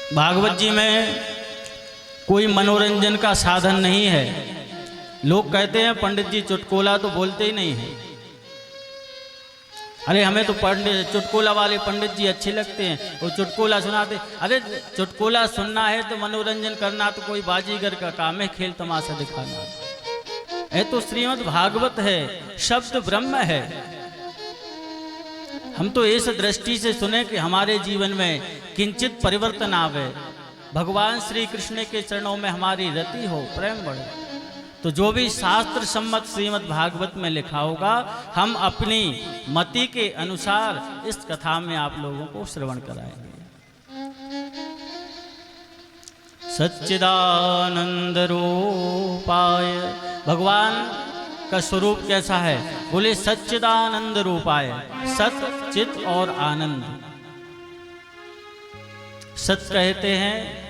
भागवत जी में कोई मनोरंजन का साधन नहीं है। लोग कहते हैं पंडित जी चुटकुला तो बोलते ही नहीं है। अरे हमें तो पंडित चुटकुला वाले पंडित जी अच्छे लगते हैं, वो चुटकुला सुनाते। अरे चुटकुला सुनना है तो मनोरंजन करना तो कोई बाजीगर का काम है, खेल तमाशा दिखाना है। तो श्रीमद् भागवत है, शब्द ब्रह्म है। हम तो इस दृष्टि से सुने कि हमारे जीवन में किंचित परिवर्तन आवे, भगवान श्री कृष्ण के चरणों में हमारी रति हो, प्रेम बढ़े। तो जो भी शास्त्र सम्मत श्रीमद् भागवत में लिखा होगा, हम अपनी मति के अनुसार इस कथा में आप लोगों को श्रवण कराएंगे। सच्चिदानंद रूपाय, भगवान का स्वरूप कैसा है? बोले सच्चिदानंद रूपाय, सत चित और आनंद। सत कहते हैं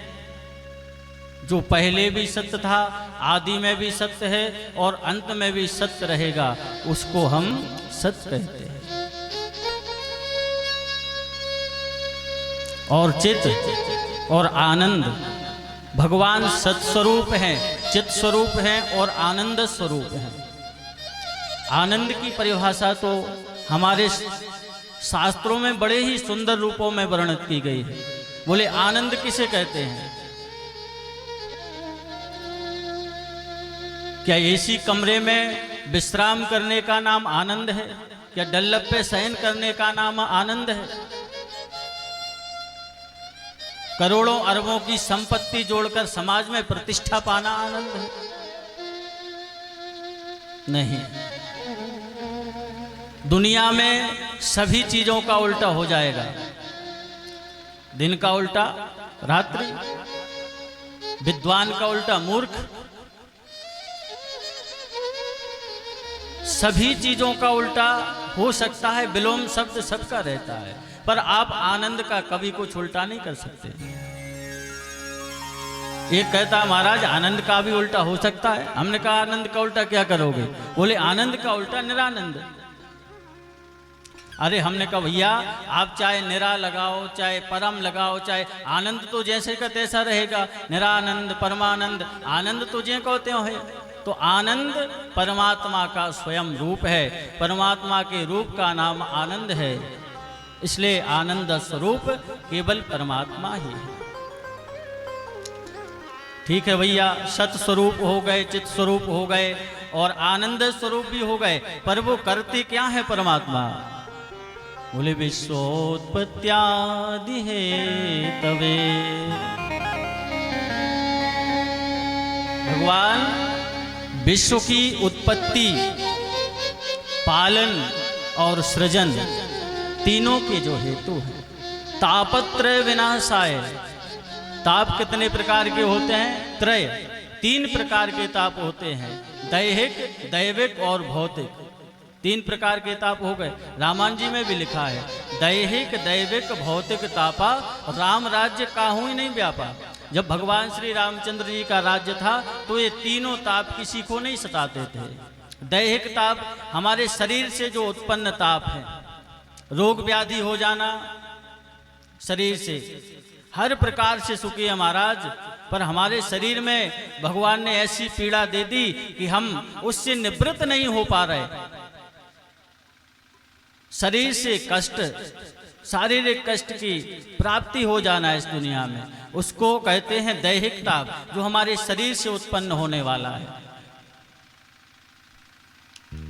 जो पहले भी सत्य था, आदि में भी सत्य है और अंत में भी सत्य रहेगा, उसको हम सत्य कहते हैं। और चित और आनंद, भगवान सत्स्वरूप हैं, चित स्वरूप हैं और आनंद स्वरूप हैं। आनंद की परिभाषा तो हमारे शास्त्रों में बड़े ही सुंदर रूपों में वर्णित की गई है। बोले आनंद किसे कहते हैं? क्या एसी कमरे में विश्राम करने का नाम आनंद है? क्या डल्लब पे शयन करने का नाम आनंद है? करोड़ों अरबों की संपत्ति जोड़कर समाज में प्रतिष्ठा पाना आनंद है? नहीं। दुनिया में सभी चीजों का उल्टा हो जाएगा। दिन का उल्टा रात्रि, विद्वान का उल्टा मूर्ख, सभी चीजों का उल्टा हो सकता है। विलोम शब्द सबका रहता है, पर आप आनंद का कभी कुछ उल्टा नहीं कर सकते। एक कहता महाराज आनंद का भी उल्टा हो सकता है। हमने कहा आनंद का उल्टा क्या करोगे? बोले आनंद का उल्टा निरानंद। अरे हमने कहा भैया आप चाहे निरा लगाओ, चाहे परम लगाओ, चाहे आनंद तो जैसे का तैसा रहेगा। निरानंद, परमानंद, आनंद तो जे कहते हो है। तो आनंद परमात्मा का स्वयं रूप है, परमात्मा के रूप का नाम आनंद है। इसलिए आनंद स्वरूप केवल परमात्मा ही है। ठीक है भैया, सत स्वरूप हो गए, चित स्वरूप हो गए और आनंद स्वरूप भी हो गए, पर वो करते क्या है परमात्मा? बोले विश्वोत्पत्त्यादि है तवे। भगवान विश्व की उत्पत्ति, पालन और सृजन तीनों के जो हेतु हैं। तापत्रय विनाशाय। ताप कितने प्रकार के होते हैं? त्रय, तीन प्रकार के ताप होते हैं, दैहिक, दैविक और भौतिक। तीन प्रकार के ताप हो गए। रामायण जी में भी लिखा है दैहिक, दैविक, भौतिक तापा राम राज्य काहू ही नहीं व्यापा। जब भगवान श्री रामचंद्र जी का राज्य था तो ये तीनों ताप किसी को नहीं सताते थे। दैहिक ताप हमारे शरीर से जो उत्पन्न ताप है, रोग व्याधि हो जाना शरीर से, हर प्रकार से सुखी है महाराज, पर हमारे शरीर में भगवान ने ऐसी पीड़ा दे दी कि हम उससे निवृत्त नहीं हो पा रहे। शरीर से कष्ट, शारीरिक कष्ट की प्राप्ति हो जाना है इस दुनिया में, उसको कहते हैं दैहिक ताप, जो हमारे शरीर से उत्पन्न होने वाला है।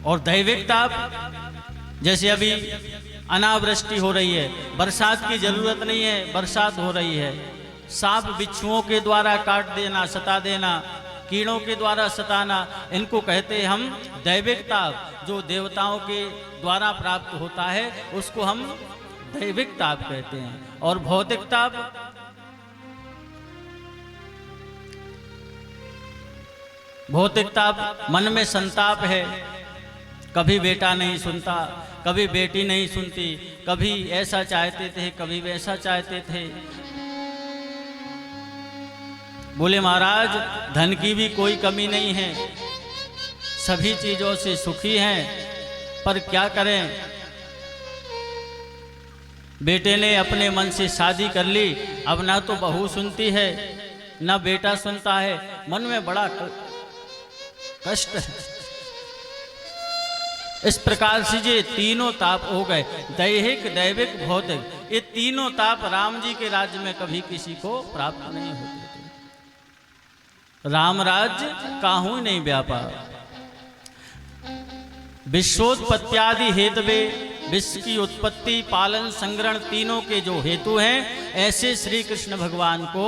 और दैविक ताप, जैसे अभी अनावृष्टि हो रही है, बरसात की जरूरत नहीं है, बरसात हो रही है। सांप बिच्छुओं के द्वारा काट देना, सता देना, कीड़ों के द्वारा सताना, इनको कहते हैं हम दैविक ताप। जो देवताओं के द्वारा प्राप्त होता है उसको हम दैविक ताप कहते हैं। और भौतिक ताप, भौतिक ताप मन में संताप है। कभी बेटा नहीं सुनता, कभी बेटी नहीं सुनती, कभी ऐसा चाहते थे, कभी वैसा चाहते थे। बोले महाराज धन की भी कोई कमी नहीं है, सभी चीजों से सुखी हैं, पर क्या करें? बेटे ने अपने मन से शादी कर ली, अब ना तो बहू सुनती है ना बेटा सुनता है, मन में बड़ा कष्ट है। इस प्रकार से ये तीनों ताप हो गए, दैहिक दैविक भौतिक, ये तीनों ताप राम जी के राज्य में कभी किसी को प्राप्त नहीं होते थे। राम राज्य काहू नहीं व्यापा। विश्वोत्पत्त्यादि हेतवे, विश्व की उत्पत्ति पालन संग्रहण तीनों के जो हेतु हैं, ऐसे श्री कृष्ण भगवान को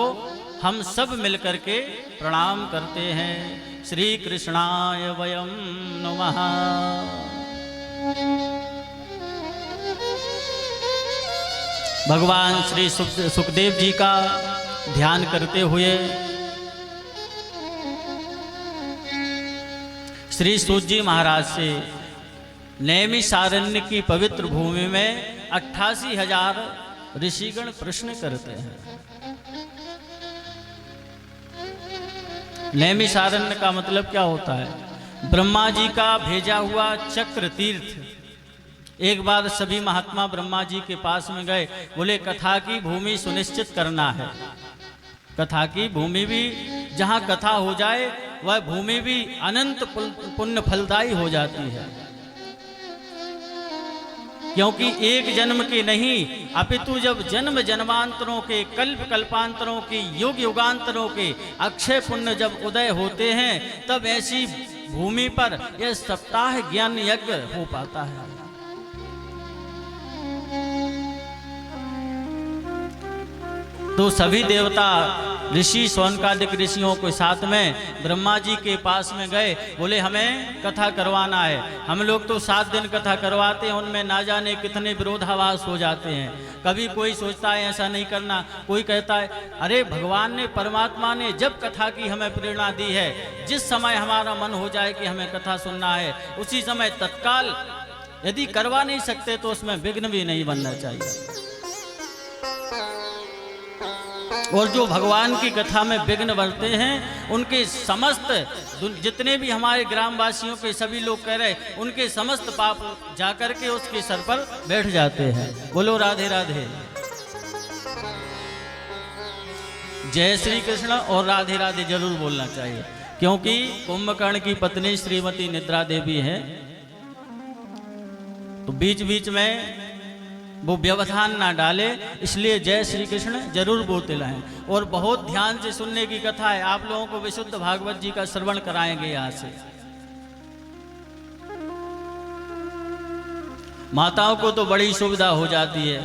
हम सब मिलकर के प्रणाम करते हैं। श्री कृष्णाय वयम नमः। भगवान श्री सुखदेव जी का ध्यान करते हुए श्री सूत जी महाराज से नैमिषारण्य की पवित्र भूमि में 88,000 ऋषिगण प्रश्न करते हैं। नैमिषारण्य का मतलब क्या होता है? ब्रह्मा जी का भेजा हुआ चक्र तीर्थ। एक बार सभी महात्मा ब्रह्मा जी के पास में गए, बोले कथा की भूमि सुनिश्चित करना है। कथा की भूमि भी, जहाँ कथा हो जाए वह भूमि भी अनंत पुण्य फलदायी हो जाती है, क्योंकि एक जन्म के नहीं अपितु जब जन्म जन्मांतरों के, कल्प कल्पांतरों के, युग युगांतरों के अक्षय पुण्य जब उदय होते हैं, तब ऐसी भूमि पर यह सप्ताह ज्ञान यज्ञ हो पाता है। तो सभी देवता ऋषि शौनकादिक ऋषियों के साथ में ब्रह्मा जी के पास में गए, बोले हमें कथा करवाना है। हम लोग तो 7 दिन कथा करवाते हैं, उनमें ना जाने कितने विरोधाभास हो जाते हैं। कभी कोई सोचता है ऐसा नहीं करना, कोई कहता है अरे भगवान ने, परमात्मा ने जब कथा की हमें प्रेरणा दी है, जिस समय हमारा मन हो जाए कि हमें कथा सुनना है, उसी समय तत्काल, यदि करवा नहीं सकते तो उसमें विघ्न भी नहीं बनना चाहिए। और जो भगवान की कथा में विघ्न बनते हैं, उनके समस्त जितने भी हमारे ग्रामवासियों के सभी लोग कह रहे, उनके समस्त पाप जाकर के उसके सर पर बैठ जाते हैं। बोलो राधे राधे। जय श्री कृष्ण और राधे राधे जरूर बोलना चाहिए, क्योंकि कुंभकर्ण की पत्नी श्रीमती निद्रा देवी है, तो बीच बीच में वो व्यवधान ना डाले, इसलिए जय श्री कृष्ण जरूर बोलते रहें। और बहुत ध्यान से सुनने की कथा है। आप लोगों को विशुद्ध भागवत जी का श्रवण कराएंगे यहाँ से। माताओं को तो बड़ी सुविधा हो जाती है,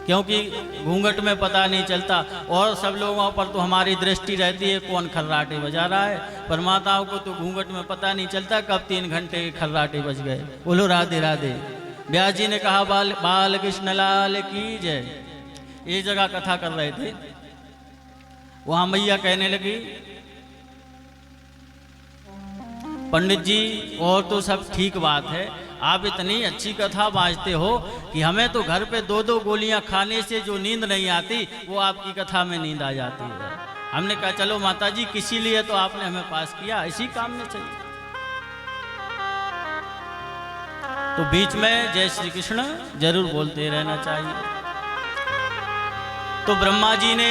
क्योंकि घूंघट में पता नहीं चलता, और सब लोगों पर तो हमारी दृष्टि रहती है कौन खर्राटे बजा रहा है, पर माताओं को तो घूंघट में पता नहीं चलता कब 3 घंटे के खर्राटे बज गए। बोलो राधे राधे। व्यास जी ने कहा बाल कृष्ण लाल की जय। एक जगह कथा कर रहे थे, वहां मैया कहने लगी पंडित जी और तो सब ठीक बात है, आप इतनी अच्छी कथा बाँचते हो कि हमें तो घर पे 2-2 गोलियां खाने से जो नींद नहीं आती, वो आपकी कथा में नींद आ जाती है। हमने कहा चलो माता जी, किसी लिए तो आपने हमें पास किया, इसी काम में चाहिए। तो बीच में जय श्री कृष्ण जरूर बोलते रहना चाहिए। तो ब्रह्मा जी ने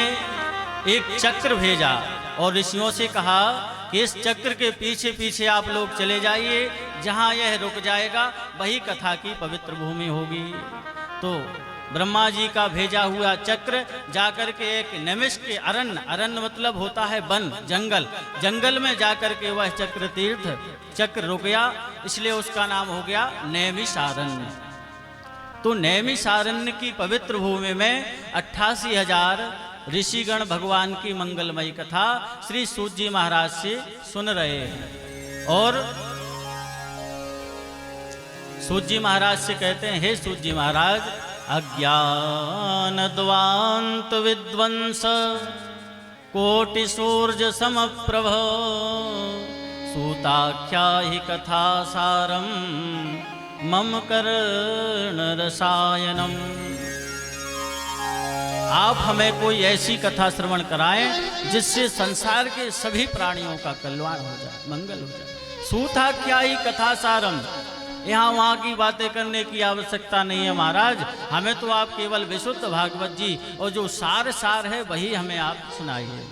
एक चक्र भेजा और ऋषियों से कहा कि इस चक्र के पीछे पीछे आप लोग चले जाइए, जहां यह रुक जाएगा वही कथा की पवित्र भूमि होगी। तो ब्रह्मा जी का भेजा हुआ चक्र जाकर के एक नैमिष के अरण्य, अरण्य मतलब होता है वन, जंगल, जंगल में जाकर के वह चक्र तीर्थ चक्र रुक गया, इसलिए उसका नाम हो गया नैमिषारण्य। तो नैमिषारण्य की पवित्र भूमि में 88,000 ऋषिगण भगवान की मंगलमयी कथा श्री सूत जी महाराज से सुन रहे हैं। और सूत जी महाराज से कहते हैं, हे सूत जी महाराज, अज्ञान द्वांत विध्वंस कोटि सूर्य समप्रभ सूताख्या ही कथा सारम मम कर्ण रसायनम। आप हमें कोई ऐसी कथा श्रवण कराएं जिससे संसार के सभी प्राणियों का कल्याण हो जाए, मंगल हो जाए। सूताख्या ही कथा सारम, यहाँ वहाँ की बातें करने की आवश्यकता नहीं है महाराज। हमें तो आप केवल विशुद्ध भागवत जी और जो सार है वही हमें आप सुनाइए।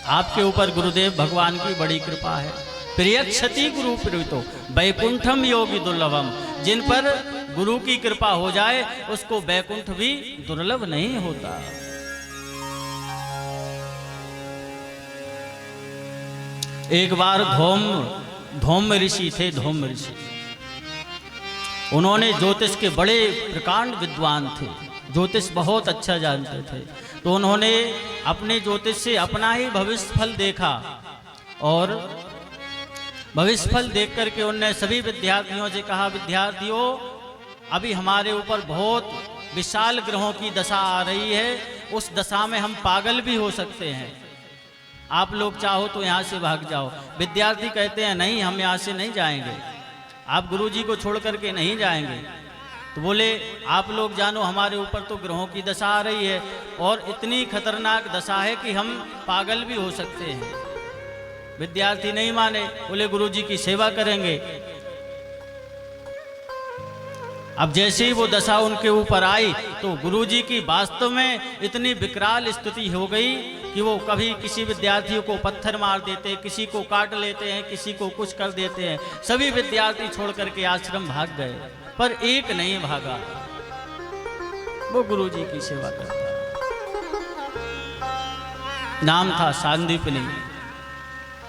आपके ऊपर गुरुदेव भगवान की बड़ी कृपा है। प्रियक्षति गुरु प्रीतो वैकुंठम योगी दुर्लभम। जिन पर गुरु की कृपा हो जाए उसको वैकुंठ भी दुर्लभ नहीं होता। एक बार धौम ऋषि थे। धौम ऋषि उन्होंने ज्योतिष के बड़े प्रकांड विद्वान थे, ज्योतिष बहुत अच्छा जानते थे। तो उन्होंने अपने ज्योतिष से अपना ही भविष्य फल देखा और भविष्य फल देख करके उन्होंने सभी विद्यार्थियों से कहा, विद्यार्थियों अभी हमारे ऊपर बहुत विशाल ग्रहों की दशा आ रही है, उस दशा में हम पागल भी हो सकते हैं, आप लोग चाहो तो यहाँ से भाग जाओ। विद्यार्थी कहते हैं नहीं, हम यहाँ से नहीं जाएंगे, आप गुरुजी को छोड़ करके नहीं जाएंगे। तो बोले आप लोग जानो, हमारे ऊपर तो ग्रहों की दशा आ रही है और इतनी खतरनाक दशा है कि हम पागल भी हो सकते हैं। विद्यार्थी नहीं माने, बोले गुरुजी की सेवा करेंगे। अब जैसे ही वो दशा उनके ऊपर आई तो गुरुजी की वास्तव में इतनी विकराल स्थिति हो गई कि वो कभी किसी विद्यार्थियों को पत्थर मार देते, किसी को काट लेते हैं, किसी को कुछ कर देते हैं। सभी विद्यार्थी छोड़ करके आश्रम भाग गए, पर एक नहीं भागा, वो गुरुजी की सेवा करता। नाम था सांदीपनी।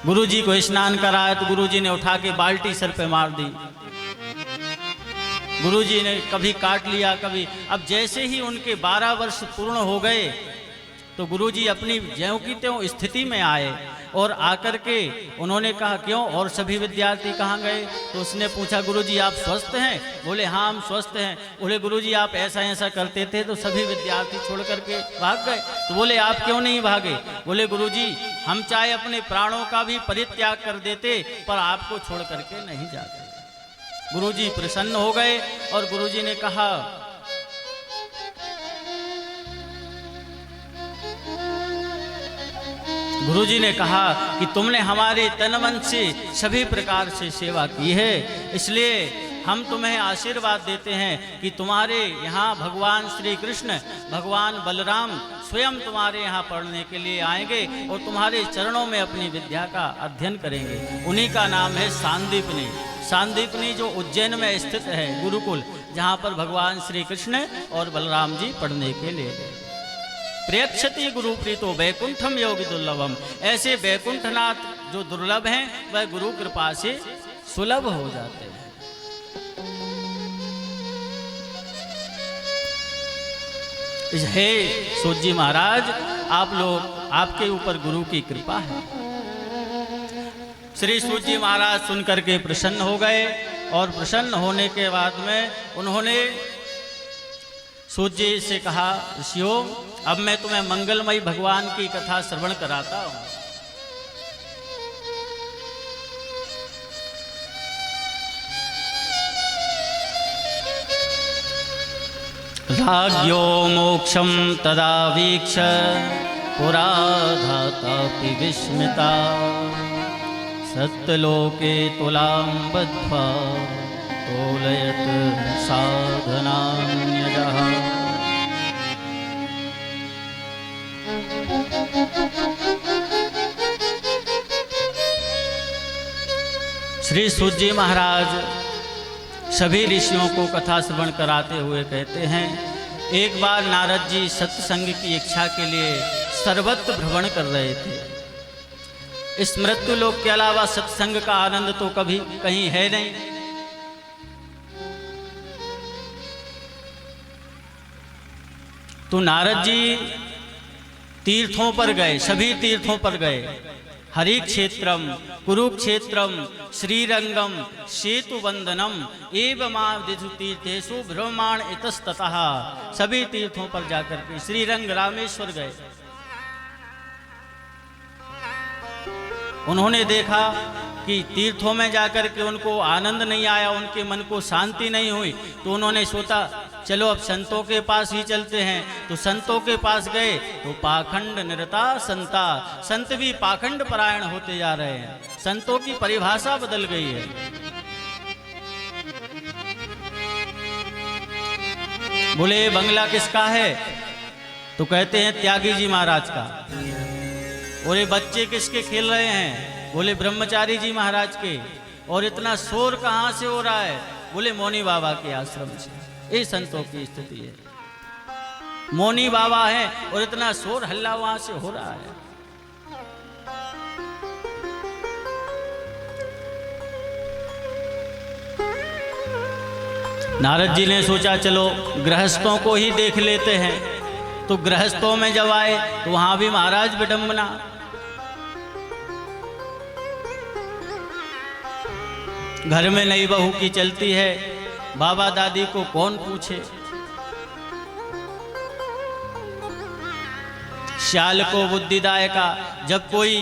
गुरुजी को स्नान कराया तो गुरुजी ने उठा के बाल्टी सर पे मार दी। गुरुजी ने कभी काट लिया कभी। अब जैसे ही उनके 12 वर्ष पूर्ण हो गए तो गुरुजी अपनी ज्यों की त्यों स्थिति में आए और आकर के उन्होंने कहा क्यों और सभी विद्यार्थी कहाँ गए? तो उसने पूछा गुरुजी आप स्वस्थ हैं? बोले हाँ हम स्वस्थ हैं। बोले गुरुजी आप ऐसा ऐसा करते थे तो सभी विद्यार्थी छोड़ करके भाग गए। तो बोले आप क्यों नहीं भागे? बोले गुरुजी हम चाहे अपने प्राणों का भी परित्याग कर देते पर आपको छोड़ करके नहीं जाते। गुरुजी प्रसन्न हो गए और गुरुजी ने कहा गुरुजी ने कहा कि तुमने हमारे तन मन से सभी प्रकार से सेवा की है, इसलिए हम तुम्हें आशीर्वाद देते हैं कि तुम्हारे यहाँ भगवान श्री कृष्ण भगवान बलराम स्वयं तुम्हारे यहाँ पढ़ने के लिए आएंगे और तुम्हारे चरणों में अपनी विद्या का अध्ययन करेंगे। उन्हीं का नाम है सांदीपनी। सांदीपनी जो उज्जैन में स्थित है गुरुकुल, जहाँ पर भगवान श्री कृष्ण और बलराम जी पढ़ने के लिए गए। प्रेक्षति गुरु प्रीतो वैकुंठम योगी दुर्लभम। ऐसे वैकुंठनाथ जो दुर्लभ हैं वह गुरु कृपा से सुलभ हो जाते हैं। हे सूत जी महाराज, आप लोग आपके ऊपर गुरु की कृपा है। श्री सूत जी महाराज सुनकर के प्रसन्न हो गए और प्रसन्न होने के बाद में उन्होंने सूत जी से कहा ऋषियों अब मैं तुम्हें मंगलमयी भगवान की कथा श्रवण कराता हूं। राज्यो मोक्षम तदा वीक्ष पुराधातापि विस्मिता सत्यलोके तुलां बद्ध्वा तोलयत साधनान्यजः। श्री सूत जी महाराज सभी ऋषियों को कथा श्रवण कराते हुए कहते हैं एक बार नारद जी सत्संग की इच्छा के लिए सर्वत्र भ्रमण कर रहे थे। इस मृत्यु लोक के अलावा सत्संग का आनंद तो कभी कहीं है नहीं। तो नारद जी तीर्थों पर गए, सभी तीर्थों पर गए। हरि क्षेत्रम, कुरुक्षेत्रम, श्रीरंगम, सेतुवंदनम एवं तीर्थेषु भ्रमण इतस्ततः। सभी तीर्थों पर जाकर के श्रीरंग रामेश्वर गए। उन्होंने देखा कि तीर्थों में जाकर के उनको आनंद नहीं आया, उनके मन को शांति नहीं हुई। तो उन्होंने सोचा चलो अब संतों के पास ही चलते हैं। तो संतों के पास गए तो पाखंड निरता संता, संत भी पाखंड परायण होते जा रहे हैं। संतों की परिभाषा बदल गई है। बोले बंगला किसका है? तो कहते हैं त्यागी जी महाराज का। बोले बच्चे किसके खेल रहे हैं? बोले ब्रह्मचारी जी महाराज के। और इतना शोर कहाँ से हो रहा है? बोले मौनी बाबा के आश्रम से। ये संतों की स्थिति है। मौनी बाबा है और इतना शोर हल्ला वहां से हो रहा है। नारद जी ने सोचा चलो गृहस्थों को ही देख लेते हैं। तो गृहस्थों में जब आए तो वहां भी महाराज विडंबना। घर में नई बहू की चलती है, बाबा दादी को कौन पूछे। श्याल को बुद्धिदायका। जब कोई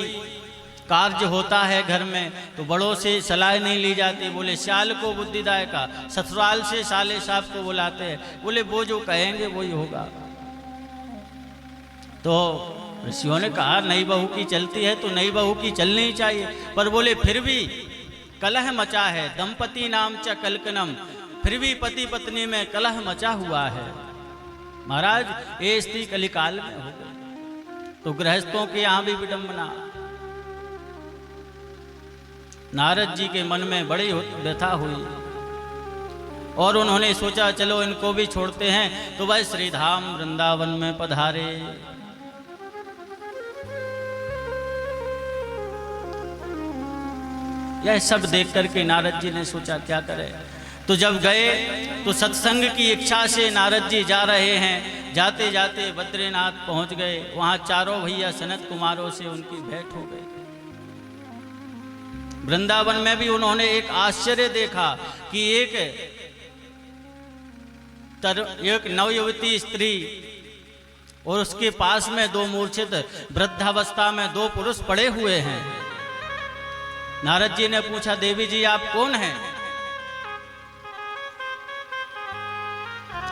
कार्य होता है घर में तो बड़ों से सलाह नहीं ली जाती। बोले श्याल को बुद्धिदायका। ससुराल से साले साहब को बुलाते हैं। बोले वो जो कहेंगे वही होगा। तो ऋषियों ने कहा नई बहू की चलती है तो नई बहू की चलनी चाहिए। पर बोले फिर भी कलह मचा है। दंपति नाम च कलकनम। फिर भी पति पत्नी में कलह मचा हुआ है। महाराज ये स्थिति कलिकाल में हो गई। तो गृहस्थों के यहां भी विडंबना। नारद जी के मन में बड़ी व्यथा हुई और उन्होंने सोचा चलो इनको भी छोड़ते हैं। तो वह श्रीधाम वृंदावन में पधारे। यह सब देख करके नारद जी ने सोचा क्या करें। तो जब गए तो सत्संग की इच्छा से नारद जी जा रहे हैं। जाते जाते बद्रीनाथ पहुंच गए। वहां चारों भैया सनत कुमारों से उनकी भेंट हो गई। वृंदावन में भी उन्होंने एक आश्चर्य देखा कि एक नवयुवती स्त्री और उसके पास में दो मूर्छित वृद्धावस्था में दो पुरुष पड़े हुए हैं। नारद जी ने पूछा देवी जी आप कौन हैं?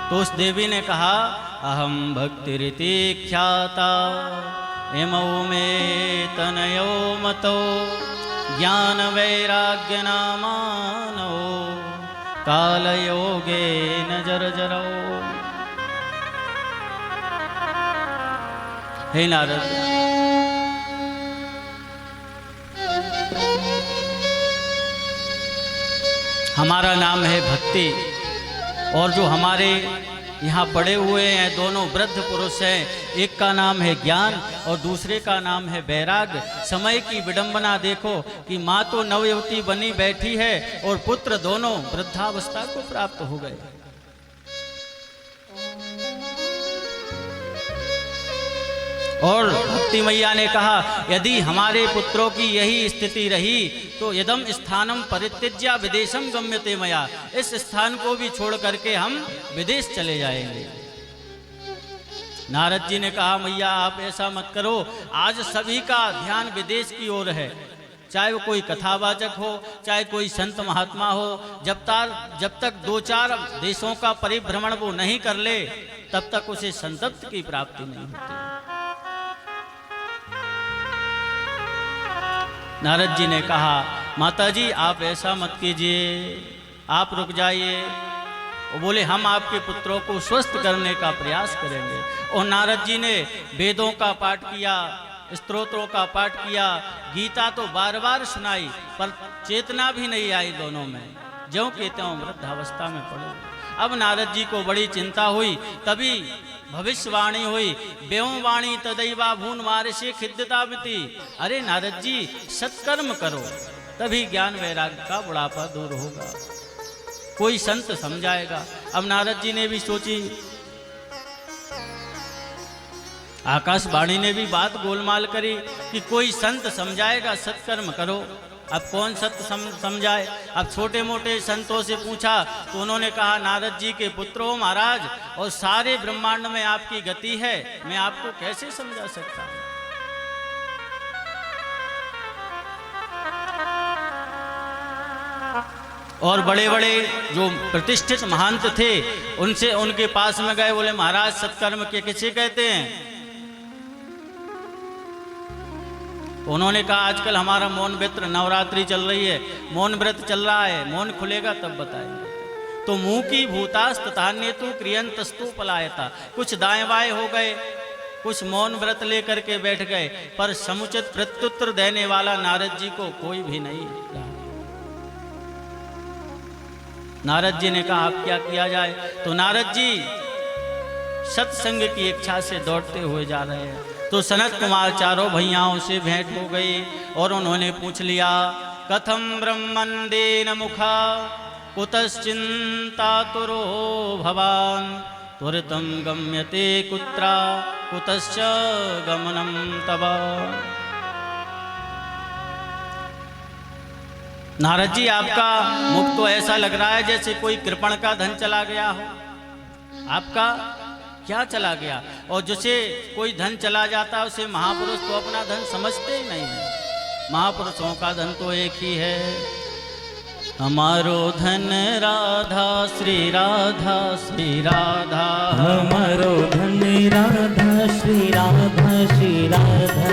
तो उस देवी ने कहा अहम भक्ति रीति ख्याता इमौ में तनयो मतो ज्ञान वैराग्य नामानो काल योगे न जर्जरो। हे नारद हमारा नाम है भक्ति और जो हमारे यहाँ पड़े हुए हैं दोनों वृद्ध पुरुष हैं। एक का नाम है ज्ञान और दूसरे का नाम है वैराग्य। समय की विडंबना देखो कि माँ तो नवयुवती बनी बैठी है और पुत्र दोनों वृद्धावस्था को प्राप्त हो गए। और भक्ति मैया ने कहा यदि हमारे पुत्रों की यही स्थिति रही तो यदम स्थानम परित्यज्य विदेशम गम्यते मया। इस स्थान को भी छोड़ करके हम विदेश चले जाएंगे। नारद जी ने कहा मैया आप ऐसा मत करो। आज सभी का ध्यान विदेश की ओर है। चाहे वो कोई कथावाचक हो चाहे कोई संत महात्मा हो। जब तक 2-4 देशों का परिभ्रमण वो नहीं कर ले तब तक उसे संतप्त की प्राप्ति नहीं होती। नारद जी ने कहा माताजी आप ऐसा मत कीजिए, आप रुक जाइए। वो बोले हम आपके पुत्रों को स्वस्थ करने का प्रयास करेंगे। और नारद जी ने वेदों का पाठ किया, स्तोत्रों का पाठ किया, गीता तो बार बार सुनाई पर चेतना भी नहीं आई दोनों में। ज्यों के त्यों वृद्धावस्था में पड़े। अब नारद जी को बड़ी चिंता हुई। तभी भविष्यवाणी हुई व्योम वाणी तदैवा भून मार्षे खिद्यतामिति। अरे नारद जी सत्कर्म करो तभी ज्ञान वैराग्य का बुढ़ापा दूर होगा, कोई संत समझाएगा। अब नारद जी ने भी सोची, आकाशवाणी ने भी बात गोलमाल करी कि कोई संत समझाएगा सत्कर्म करो। अब कौन सत्य समझाए। अब छोटे मोटे संतों से पूछा तो उन्होंने कहा नारद जी के पुत्र हो महाराज और सारे ब्रह्मांड में आपकी गति है, मैं आपको कैसे समझा सकता हूं। और बड़े बड़े जो प्रतिष्ठित महंत थे उनसे उनके पास में गए, बोले महाराज सत्कर्म के किसे कहते हैं? उन्होंने कहा आजकल हमारा मौन व्रत, नवरात्रि चल रही है, मौन व्रत चल रहा है, मौन खुलेगा तब बताएंगे। तो मुंह की भूतास तथा नेतु क्रियंतस्तु पलायता, कुछ दाएं बाएं हो गए, कुछ मौन व्रत लेकर के बैठ गए, पर समुचित प्रत्युत्तर देने वाला नारद जी को कोई भी नहीं रहा। नारद जी ने कहा अब क्या किया जाए? तो नारद जी सत्संग की इच्छा से दौड़ते हुए जा रहे हैं। तो सनत कुमार चारों भैयाओं से भेंट हो गई और उन्होंने पूछ लिया, कथम ब्रह्मंदेन मुखा कुतश्चिंतातुरो भवान त्वरितं गम्यते कुत्रा कुतश्च गमनं तव। नारद जी आपका मुख तो ऐसा लग रहा है जैसे कोई कृपण का धन चला गया हो। आपका क्या चला गया? और जिसे कोई धन चला जाता है उसे महापुरुष तो अपना धन समझते ही नहीं है। महापुरुषों का धन तो एक ही है, हमारो धन राधा श्री राधा श्री राधा, हमारो धन राधा श्री राधा श्री राधा,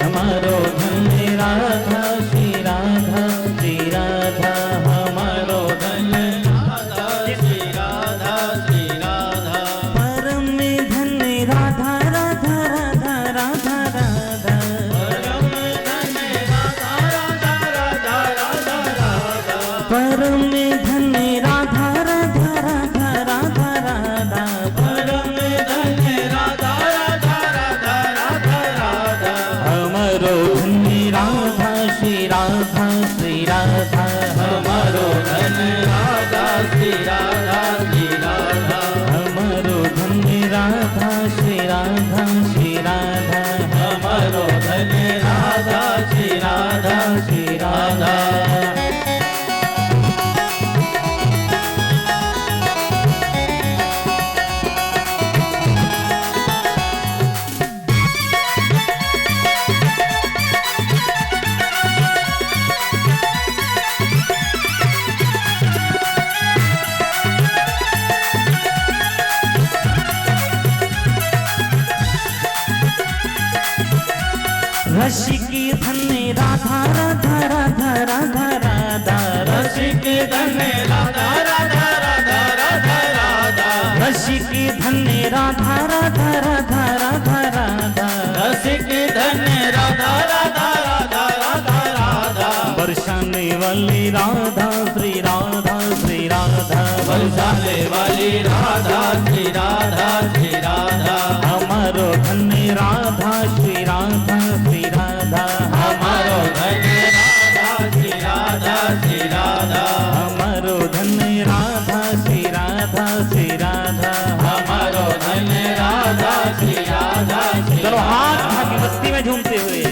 हमारो धन राधा श्री राधा श्री राधा, हमारो धन राधा श्री राधा श्री राधा। परम में धन राधा राधा राधा राधा राधा, परम धन राधा राधा राधा राधा राधा, परम में धन राधा राधा राधा राधा राधा, परम धन राधा राधा राधा राधा राधा। हमारो धन राधा श्री राधा श्री राधा, हमारो धन राधा श्री राधा श्री राधा, हमारो धन राधा श्री राधा श्री राधा, हमारो धन राधा श्री राधा श्री राधा। रसिकी धन राधा राधा राधा राधा राधा, रसिक धन राधा राधा राधा राधा राधा, रसिकी धन राधा राधा राधा राधा राधा, रसिक धन राधा राधा राधा राधा राधा। बरसाने वाली राधा श्री राधा श्री राधा, बरसाने वाली राधा श्री राधा श्री राधा, हमारो धन राधा श्री राधा श्री राधा, हमारो धन राधा श्री राधा श्री राधा, हमारो धन राधा श्री राधा श्री राधा, हमारो धन राधा श्री राधा श्री चलो राधा। हाथ उठा के मस्ती में झूमते हुए।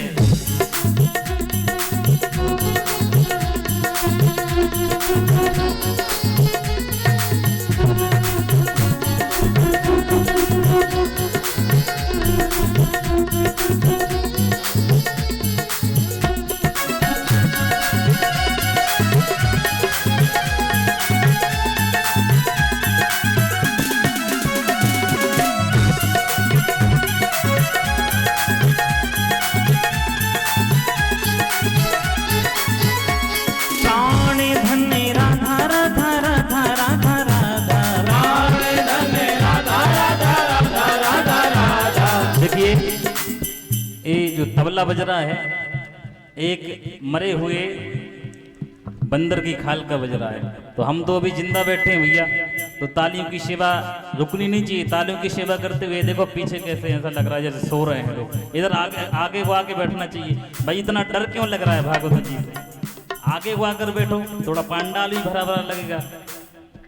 प्राण धन राधा राधा राधा राधा राधा, प्राण धन राधा राधा राधा राधा राधा। देखिए ये जो तबला बज रहा है एक मरे हुए बंदर की खाल का बज रहा है। तो हम तो अभी जिंदा बैठे हैं भैया, तो तालियों की सेवा रुकनी नहीं चाहिए। तालियों की सेवा करते हुए देखो पीछे कैसे ऐसा लग रहा है जैसे सो रहे हैं लोग। इधर आगे आगे को आके बैठना चाहिए। भाई इतना डर क्यों लग रहा है भागवत जी से? आगे को आकर बैठो, थोड़ा पांडाल भी भरा भरा लगेगा।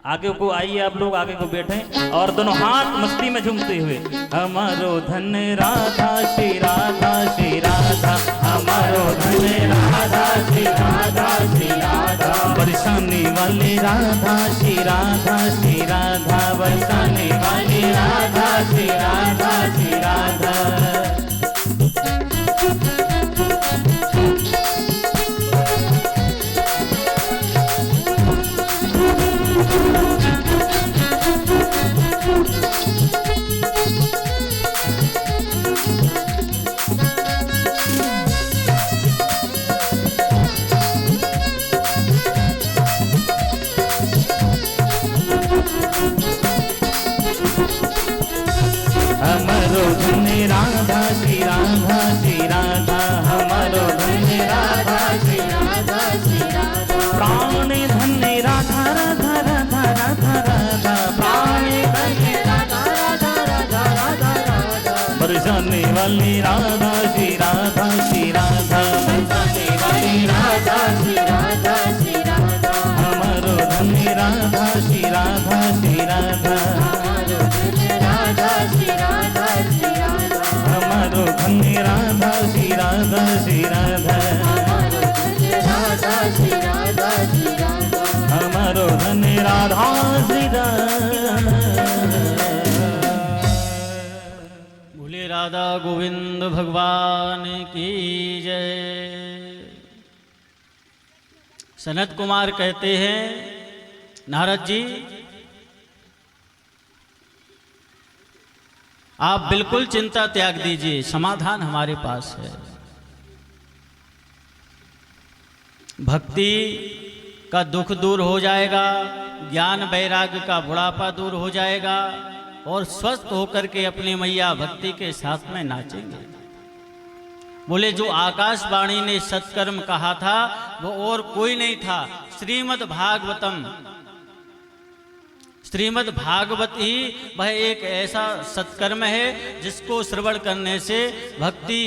आगे को आइए आप लोग, आगे को बैठे और दोनों हाथ मस्ती में झूमते हुए। हमारो धन राधा श्री राधा श्री राधा, हमारो धन राधा श्री राधा श्री राधा, बरसाने वाले राधा श्री राधा श्री राधा, बरसाने वाली राधा श्री राधा श्री राधा। हमारो धन राधा श्री राधा श्री राधा, हमारो धन राधा श्री राधा श्री राधा, प्राण धन राधा राधा राधा राधा राधा, प्राण धन राधा राधा राधा राधा राधा, बरसाने वाली राधा श्री राधा श्री राधा, बरसाने वाली राधा श्री राधा श्री राधा, हमारो धन राधा श्री राधा श्री राधा, हमारो धन राधा श्री राधा श्री राधा, हमारो धन राधा श्री राधा श्री राधा, हमारो धन राधा श्री राधा। बोले राधा गोविंद भगवान की जय। सनत कुमार कहते हैं, नारद जी आप बिल्कुल चिंता त्याग दीजिए, समाधान हमारे पास है। भक्ति का दुख दूर हो जाएगा, ज्ञान वैराग्य का बुढ़ापा दूर हो जाएगा और स्वस्थ होकर के अपनी मैया भक्ति के साथ में नाचेंगे। बोले जो आकाशवाणी ने सत्कर्म कहा था वो और कोई नहीं था, श्रीमद् भागवतम। श्रीमद् भागवत ही वह एक ऐसा सत्कर्म है जिसको श्रवण करने से भक्ति,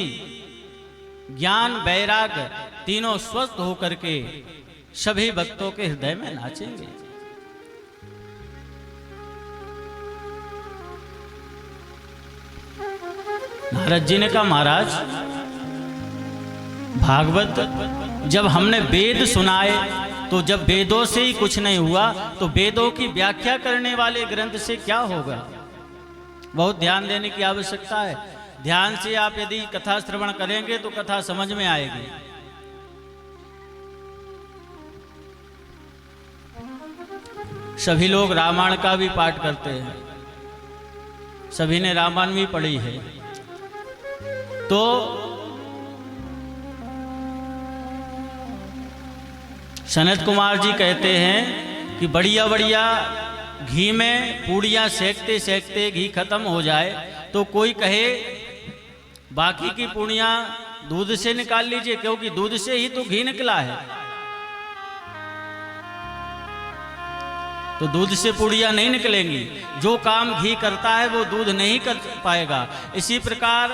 ज्ञान, वैराग्य तीनों स्वस्थ होकर के सभी भक्तों के हृदय में नाचेंगे। नारद जी ने कहा, महाराज भागवत जब हमने वेद सुनाए तो जब वेदों से ही कुछ नहीं हुआ तो वेदों की व्याख्या करने वाले ग्रंथ से क्या होगा। बहुत ध्यान देने की आवश्यकता है। ध्यान से आप यदि कथा श्रवण करेंगे तो कथा समझ में आएगी। सभी लोग रामायण का भी पाठ करते हैं, सभी ने रामायण भी पढ़ी है। तो सनत कुमार जी कहते हैं कि बढ़िया बढ़िया घी में पूड़ियाँ सेकते सेकते घी खत्म हो जाए तो कोई कहे बाकी की पूड़ियाँ दूध से निकाल लीजिए, क्योंकि दूध से ही तो घी निकला है। तो दूध से पूड़ियाँ नहीं निकलेंगी। जो काम घी करता है वो दूध नहीं कर पाएगा। इसी प्रकार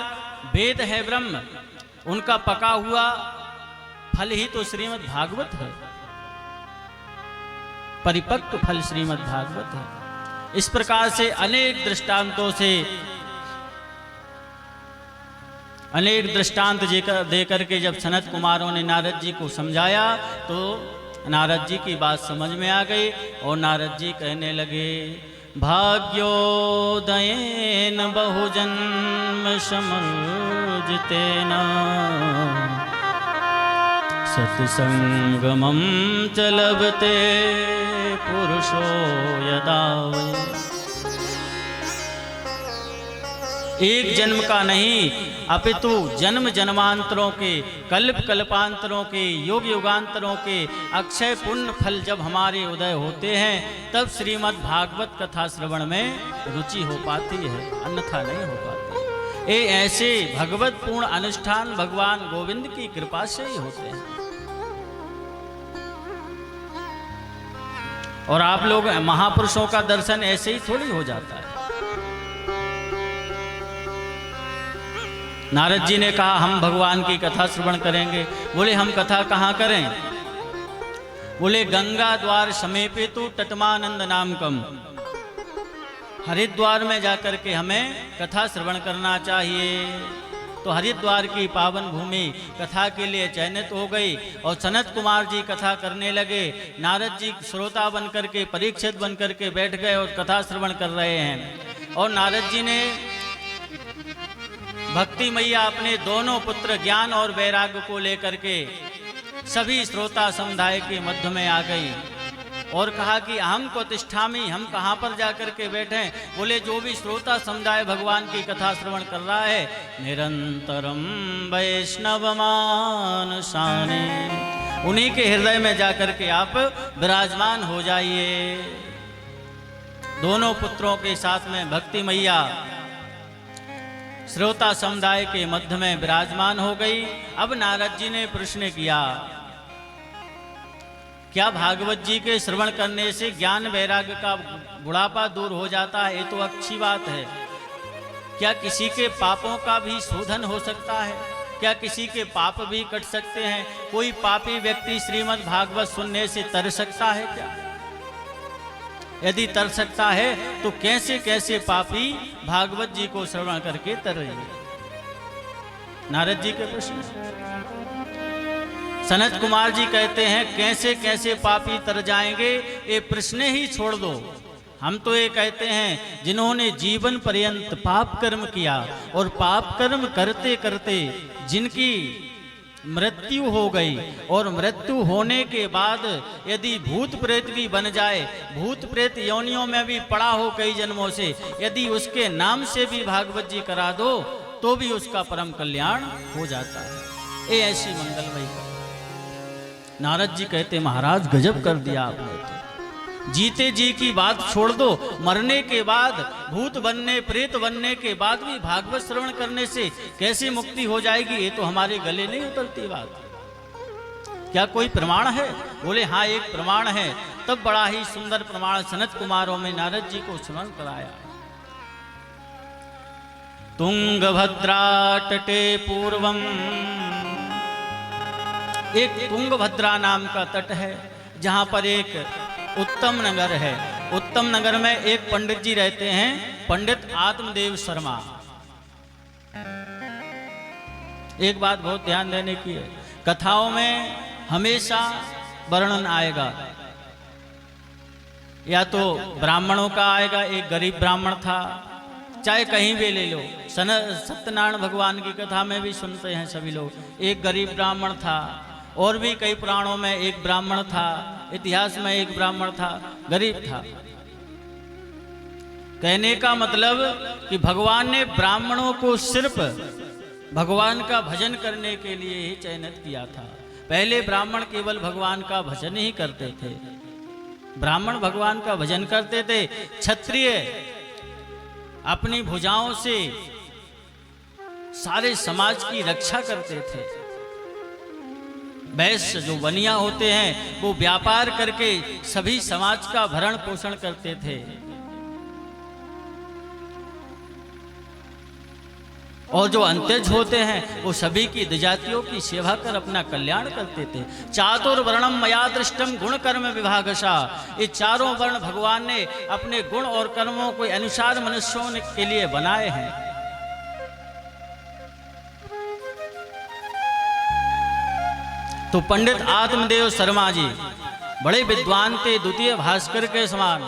वेद है ब्रह्म, उनका पका हुआ फल ही तो श्रीमद् भागवत है, परिपक्व फल श्रीमद् भागवत है। इस प्रकार से अनेक दृष्टांतों से, अनेक दृष्टांत देकर के जब सनत कुमारों ने नारद जी को समझाया तो नारद जी की बात समझ में आ गई और नारद जी कहने लगे, भाग्योदयेन बहुजन्म समर्जितेन सत्संगमं च लभते पुरुषो यदा वै। एक जन्म का नहीं अपितु जन्म जन्मांतरों के, कल्प कल्पांतरों के, युग युगांतरों के अक्षय पुण्य फल जब हमारे उदय होते हैं तब श्रीमद् भागवत कथा श्रवण में रुचि हो पाती है, अन्यथा नहीं हो पाती। ये ऐसे भगवत पूर्ण अनुष्ठान भगवान गोविंद की कृपा से ही होते हैं। और आप लोग महापुरुषों का दर्शन ऐसे ही थोड़ी हो जाता है। नारद जी ने कहा हम भगवान की कथा श्रवण करेंगे। बोले हम कथा कहाँ करें? बोले गंगा द्वार समीपे तो तटमानंद नामकम, हरिद्वार में जाकर के हमें कथा श्रवण करना चाहिए। तो हरिद्वार की पावन भूमि कथा के लिए चयनित हो गई और सनत कुमार जी कथा करने लगे। नारद जी श्रोता बनकर के, परीक्षित बनकर के बैठ गए और कथा श्रवण कर रहे हैं। और नारद जी ने भक्ति मैया अपने दोनों पुत्र ज्ञान और वैराग्य को लेकर के सभी श्रोता समुदाय के मध्य में आ गई और कहा कि अहम को तिष्ठामि, हम कहाँ पर जाकर के बैठे। बोले जो भी श्रोता समुदाय भगवान की कथा श्रवण कर रहा है, निरंतरम वैष्णवमानसानि, उन्हीं के हृदय में जाकर के आप विराजमान हो जाइए। दोनों पुत्रों के साथ में भक्ति मैया श्रोता समुदाय के मध्य में विराजमान हो गई। अब नारद जी ने प्रश्न किया, क्या भागवत जी के श्रवण करने से ज्ञान वैराग्य का बुढ़ापा दूर हो जाता है? ये तो अच्छी बात है। क्या किसी के पापों का भी शोधन हो सकता है? क्या किसी के पाप भी कट सकते हैं? कोई पापी व्यक्ति श्रीमद् भागवत सुनने से तर सकता है क्या? यदि तर सकता है तो कैसे कैसे पापी भागवत जी को श्रवण करके तर रहे हैं? नारद जी के प्रश्न। सनत कुमार जी कहते हैं कैसे कैसे पापी तर जाएंगे, ये प्रश्न ही छोड़ दो। हम तो ये कहते हैं जिन्होंने जीवन पर्यंत पाप कर्म किया और पाप कर्म करते करते जिनकी मृत्यु हो गई और मृत्यु होने के बाद यदि भूत प्रेत भी बन जाए, भूत प्रेत योनियों में भी पड़ा हो कई जन्मों से, यदि उसके नाम से भी भागवत जी करा दो तो भी उसका परम कल्याण हो जाता है। ये ऐसी मंगलमयी। नारद जी कहते महाराज गजब कर दिया आपने तो। जीते जी की बात छोड़ दो, मरने के बाद भूत बनने प्रेत बनने के बाद भी भागवत श्रवण करने से कैसे मुक्ति हो जाएगी, ये तो हमारे गले नहीं उतरती बात। क्या कोई प्रमाण है? बोले हाँ एक प्रमाण है। तब बड़ा ही सुंदर प्रमाण सनत कुमारों में नारद जी को स्मरण कराया। तुंगभद्रा तटे पूर्वम, एक तुंगभद्रा नाम का तट है जहां पर एक उत्तम नगर है। उत्तम नगर में एक पंडित जी रहते हैं, पंडित आत्मदेव शर्मा। एक बात बहुत ध्यान देने की है, कथाओं में हमेशा वर्णन आएगा, या तो ब्राह्मणों का आएगा, एक गरीब ब्राह्मण था, चाहे कहीं भी ले लो। सत्यनारायण भगवान की कथा में भी सुनते हैं सभी लोग, एक गरीब ब्राह्मण था। और भी कई पुराणों में एक ब्राह्मण था, इतिहास में एक ब्राह्मण था, गरीब था। कहने का मतलब कि भगवान ने ब्राह्मणों को सिर्फ भगवान का भजन करने के लिए ही चयनित किया था। पहले ब्राह्मण केवल भगवान का भजन ही करते थे, ब्राह्मण भगवान का भजन करते थे। क्षत्रिय अपनी भुजाओं से सारे समाज की रक्षा करते थे। वैश्य जो बनिया होते हैं वो व्यापार करके सभी समाज का भरण पोषण करते थे। और जो अंत्यज होते हैं वो सभी की जातियों की सेवा कर अपना कल्याण करते थे। चातुर्वर्णम मया दृष्टम गुण कर्म विभागशा, ये चारों वर्ण भगवान ने अपने गुण और कर्मों के अनुसार मनुष्यों के लिए बनाए हैं। तो पंडित आत्मदेव शर्मा जी बड़े विद्वान थे, द्वितीय भास्कर के समान।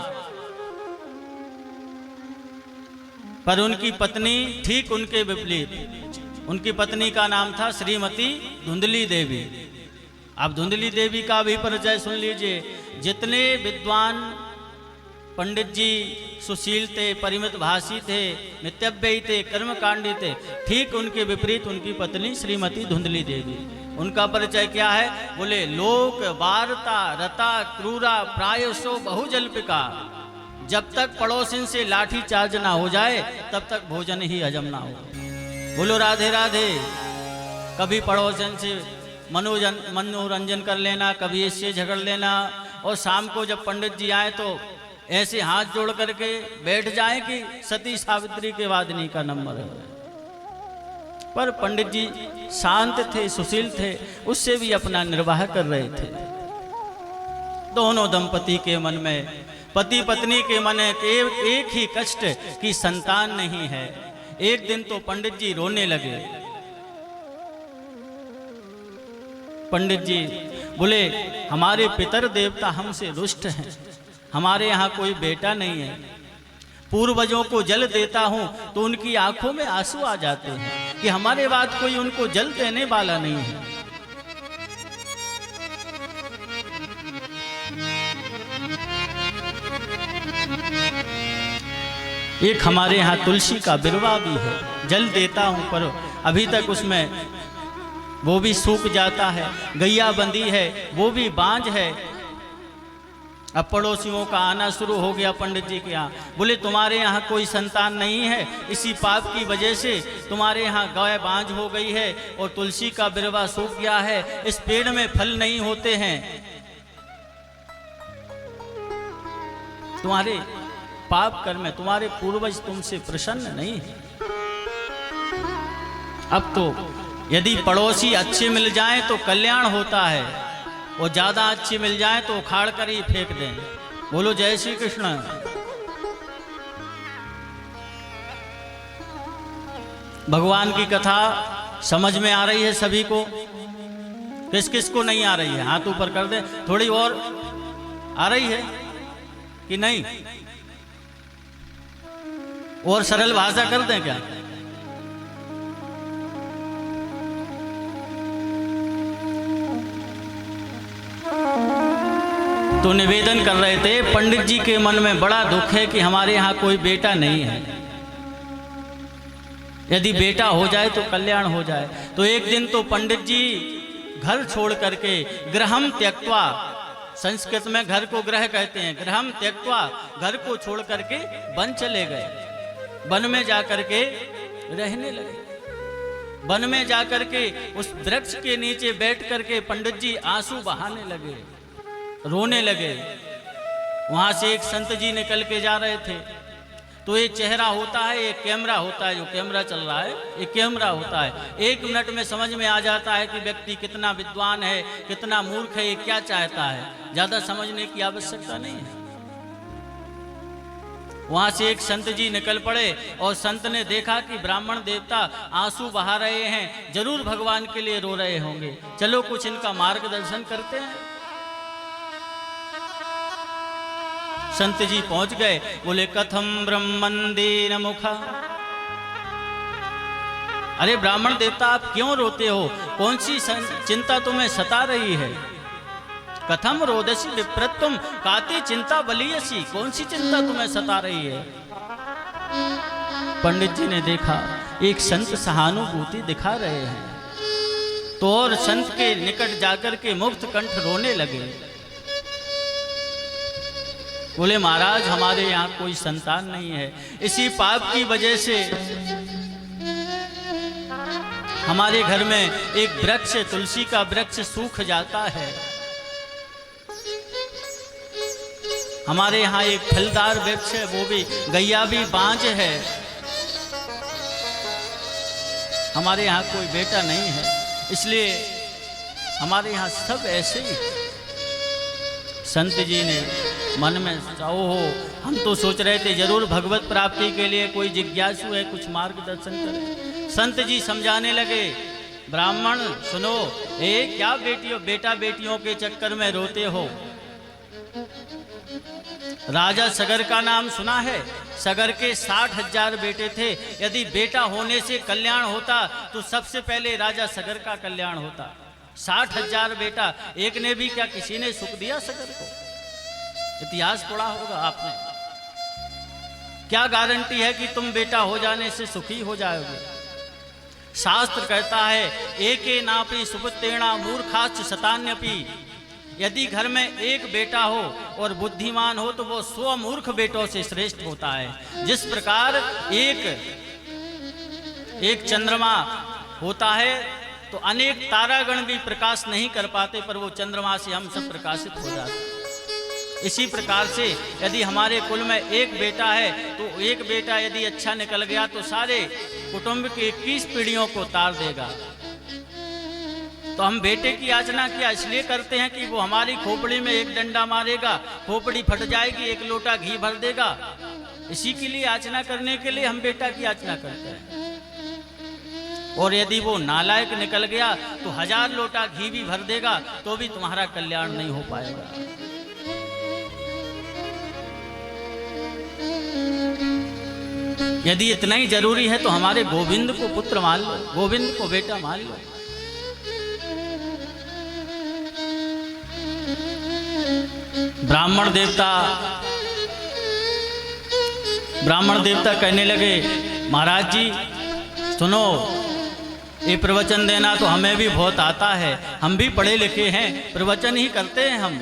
पर उनकी पत्नी ठीक उनके विपरीत। उनकी पत्नी का नाम था श्रीमती धुंधली देवी। आप धुंधली देवी का भी परिचय सुन लीजिए। जितने विद्वान पंडित जी सुशील थे, परिमित भाषी थे, नित्यव्ययी थे, कर्मकांडी थे, ठीक उनके विपरीत उनकी पत्नी श्रीमती धुंधली देवी। उनका परिचय क्या है? बोले लोक वार्ता रता क्रूरा प्रायशो बहुजल्पिका, जब तक पड़ोसिन से लाठी चार्ज ना हो जाए तब तक भोजन ही हजम ना हो। बोलो राधे राधे। कभी पड़ोसिन से मनोरंजन कर लेना, कभी इससे झगड़ लेना, और शाम को जब पंडित जी आए तो ऐसे हाथ जोड़ करके बैठ जाए कि सती सावित्री के वादनी का नंबर है। पर पंडित जी शांत थे, सुशील थे, उससे भी अपना निर्वाह कर रहे थे। दोनों दंपति के मन में, पति पत्नी के मन में एक ही कष्ट कि संतान नहीं है। एक दिन तो पंडित जी रोने लगे। पंडित जी बोले हमारे पितर देवता हमसे रुष्ट हैं, हमारे यहाँ कोई बेटा नहीं है। पूर्वजों को जल देता हूँ तो उनकी आंखों में आंसू आ जाते हैं कि हमारे बाद कोई उनको जल देने वाला नहीं है। एक हमारे यहाँ तुलसी का बिरवा भी है, जल देता हूँ पर अभी तक उसमें वो भी सूख जाता है। गैया बंदी है, वो भी बांझ है। अब पड़ोसियों का आना शुरू हो गया पंडित जी के यहाँ। बोले तुम्हारे यहाँ कोई संतान नहीं है, इसी पाप की वजह से तुम्हारे यहाँ गाय बांझ हो गई है और तुलसी का बिरवा सूख गया है, इस पेड़ में फल नहीं होते हैं। तुम्हारे पाप कर्म में तुम्हारे पूर्वज तुमसे प्रसन्न नहीं है। अब तो यदि पड़ोसी अच्छे मिल जाएं तो कल्याण होता है, और ज्यादा अच्छे मिल जाएं तो उखाड़ कर ही फेंक दें। बोलो जय श्री कृष्ण। भगवान की कथा समझ में आ रही है सभी को? किस किस को नहीं आ रही है? हाथ ऊपर कर दे। थोड़ी और आ रही है कि नहीं? और सरल भाषा कर दें क्या? तो निवेदन कर रहे थे, पंडित जी के मन में बड़ा दुख है कि हमारे यहाँ कोई बेटा नहीं है। यदि बेटा हो जाए तो कल्याण हो जाए। तो एक दिन तो पंडित जी घर छोड़ करके, गृहम त्यक्त्वा, संस्कृत में घर को ग्रह कहते हैं, गृहम त्यक्त्वा, घर को छोड़ करके वन चले गए। वन में जाकर के रहने लगे। वन में जाकर के उस वृक्ष के नीचे बैठ करके पंडित जी आंसू बहाने लगे, रोने लगे। वहां से एक संत जी निकल के जा रहे थे। तो एक चेहरा होता है, एक कैमरा होता है, जो कैमरा चल रहा है एक कैमरा होता है। 1 मिनट में समझ में आ जाता है कि व्यक्ति कितना विद्वान है, कितना मूर्ख है, ये क्या चाहता है। ज्यादा समझने की आवश्यकता नहीं है। वहां से एक संत जी निकल पड़े और संत ने देखा कि ब्राह्मण देवता आंसू बहा रहे हैं, जरूर भगवान के लिए रो रहे होंगे, चलो कुछ इनका मार्गदर्शन करते हैं। संत जी पहुंच गए। बोले कथम ब्रह्मंदेन मुखा। अरे ब्राह्मण देवता आप क्यों रोते हो? कौन सी चिंता तुम्हें सता रही है? कथम रोदसी विप्रत्तुम काते चिंता बलियसी। कौन सी चिंता तुम्हें सता रही है? पंडित जी ने देखा एक संत सहानुभूति दिखा रहे हैं, तो और संत के निकट जाकर के मुक्त कंठ रोने लगे। बोले महाराज हमारे यहाँ कोई संतान नहीं है, इसी पाप की वजह से हमारे घर में एक वृक्ष, तुलसी का वृक्ष सूख जाता है। हमारे यहाँ एक फलदार वृक्ष है, वो भी गैया भी बांझ है। हमारे यहाँ कोई बेटा नहीं है, इसलिए हमारे यहाँ सब ऐसे ही। संत जी ने मन में ओहो, हम तो सोच रहे थे जरूर भगवत प्राप्ति के लिए कोई जिज्ञासु है, कुछ मार्गदर्शन करे। संत जी समझाने लगे, ब्राह्मण सुनो, क्या बेटा बेटियों के चक्कर में रोते हो? राजा सगर का नाम सुना है? सगर के 60,000 बेटे थे। यदि बेटा होने से कल्याण होता तो सबसे पहले राजा सगर का कल्याण होता। 60,000 बेटा, एक ने भी क्या किसी ने सुख दिया सगर को? इतिहास पढ़ा होगा आपने। क्या गारंटी है कि तुम बेटा हो जाने से सुखी हो जाओगे? शास्त्र कहता है एके नापि सुपुत्रेणा मूर्खाश्च शतान्यपि। यदि घर में एक बेटा हो और बुद्धिमान हो तो वो 100 मूर्ख बेटों से श्रेष्ठ होता है। जिस प्रकार एक चंद्रमा होता है तो अनेक तारागण भी प्रकाश नहीं कर पाते, पर वो चंद्रमा से हम सब प्रकाशित हो जाते हैं। इसी प्रकार से यदि हमारे कुल में एक बेटा है तो एक बेटा यदि अच्छा निकल गया तो सारे कुटुंब की 21 पीढ़ियों को तार देगा। तो हम बेटे की याचना क्या इसलिए करते हैं कि वो हमारी खोपड़ी में एक डंडा मारेगा, खोपड़ी फट जाएगी, 1 लोटा घी भर देगा। इसी के लिए याचना करने के लिए हम बेटा की याचना करते हैं। और यदि वो नालायक निकल गया तो 1000 लोटा घी भी भर देगा तो भी तुम्हारा कल्याण नहीं हो पाएगा। यदि इतना ही जरूरी है तो हमारे गोविंद को पुत्र मान लो, गोविंद को बेटा मान लो। ब्राह्मण देवता ब्राह्मण देवता कहने लगे, महाराज जी सुनो, ये प्रवचन देना तो हमें भी बहुत आता है, हम भी पढ़े लिखे हैं, प्रवचन ही करते हैं हम,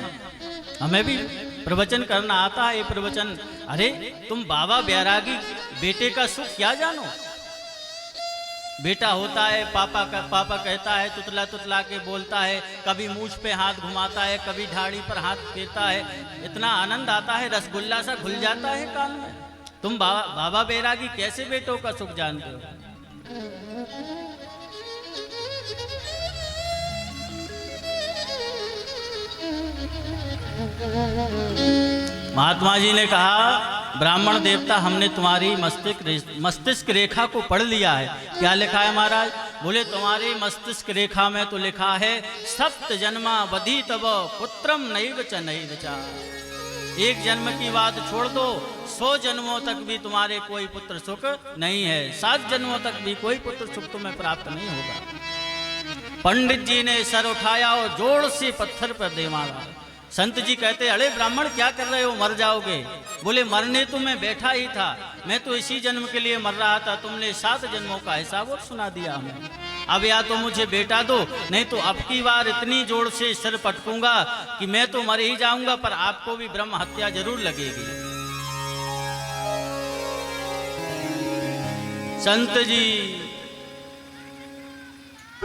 हमें भी प्रवचन करना आता है, ये प्रवचन। अरे तुम बाबा बैरागी बेटे का सुख क्या जानो? बेटा होता है, पापा कहता है, तुतला तुतला के बोलता है, कभी मूछ पे हाथ घुमाता है, कभी झाड़ी पर हाथ फेरता है, इतना आनंद आता है, रसगुल्ला सा घुल जाता है कान में। तुम बाबा बैरागी कैसे बेटों का सुख जानते हो? महात्मा जी ने कहा, ब्राह्मण देवता हमने तुम्हारी मस्तिष्क रेखा को पढ़ लिया है। क्या लिखा है महाराज? बोले तुम्हारी मस्तिष्क रेखा में तो लिखा है, सप्त जन्मा बधी तब पुत्रम नैव च नैव चा। एक जन्म की बात छोड़ दो, 100 जन्मों तक भी तुम्हारे कोई पुत्र सुख नहीं है, 7 जन्मों तक भी कोई पुत्र सुख तुम्हें प्राप्त नहीं होगा। पंडित जी ने सर उठाया और जोर से पत्थर पर दे मारा। संत जी कहते, अरे ब्राह्मण क्या कर रहे हो, मर जाओगे। बोले मरने तो मैं बैठा ही था, मैं तो इसी जन्म के लिए मर रहा था, तुमने 7 जन्मों का हिसाब और सुना दिया हमें। अब या तो मुझे बेटा दो, नहीं तो अब की बार इतनी जोर से सिर पटकूंगा कि मैं तो मर ही जाऊंगा, पर आपको भी ब्रह्म हत्या जरूर लगेगी। संत जी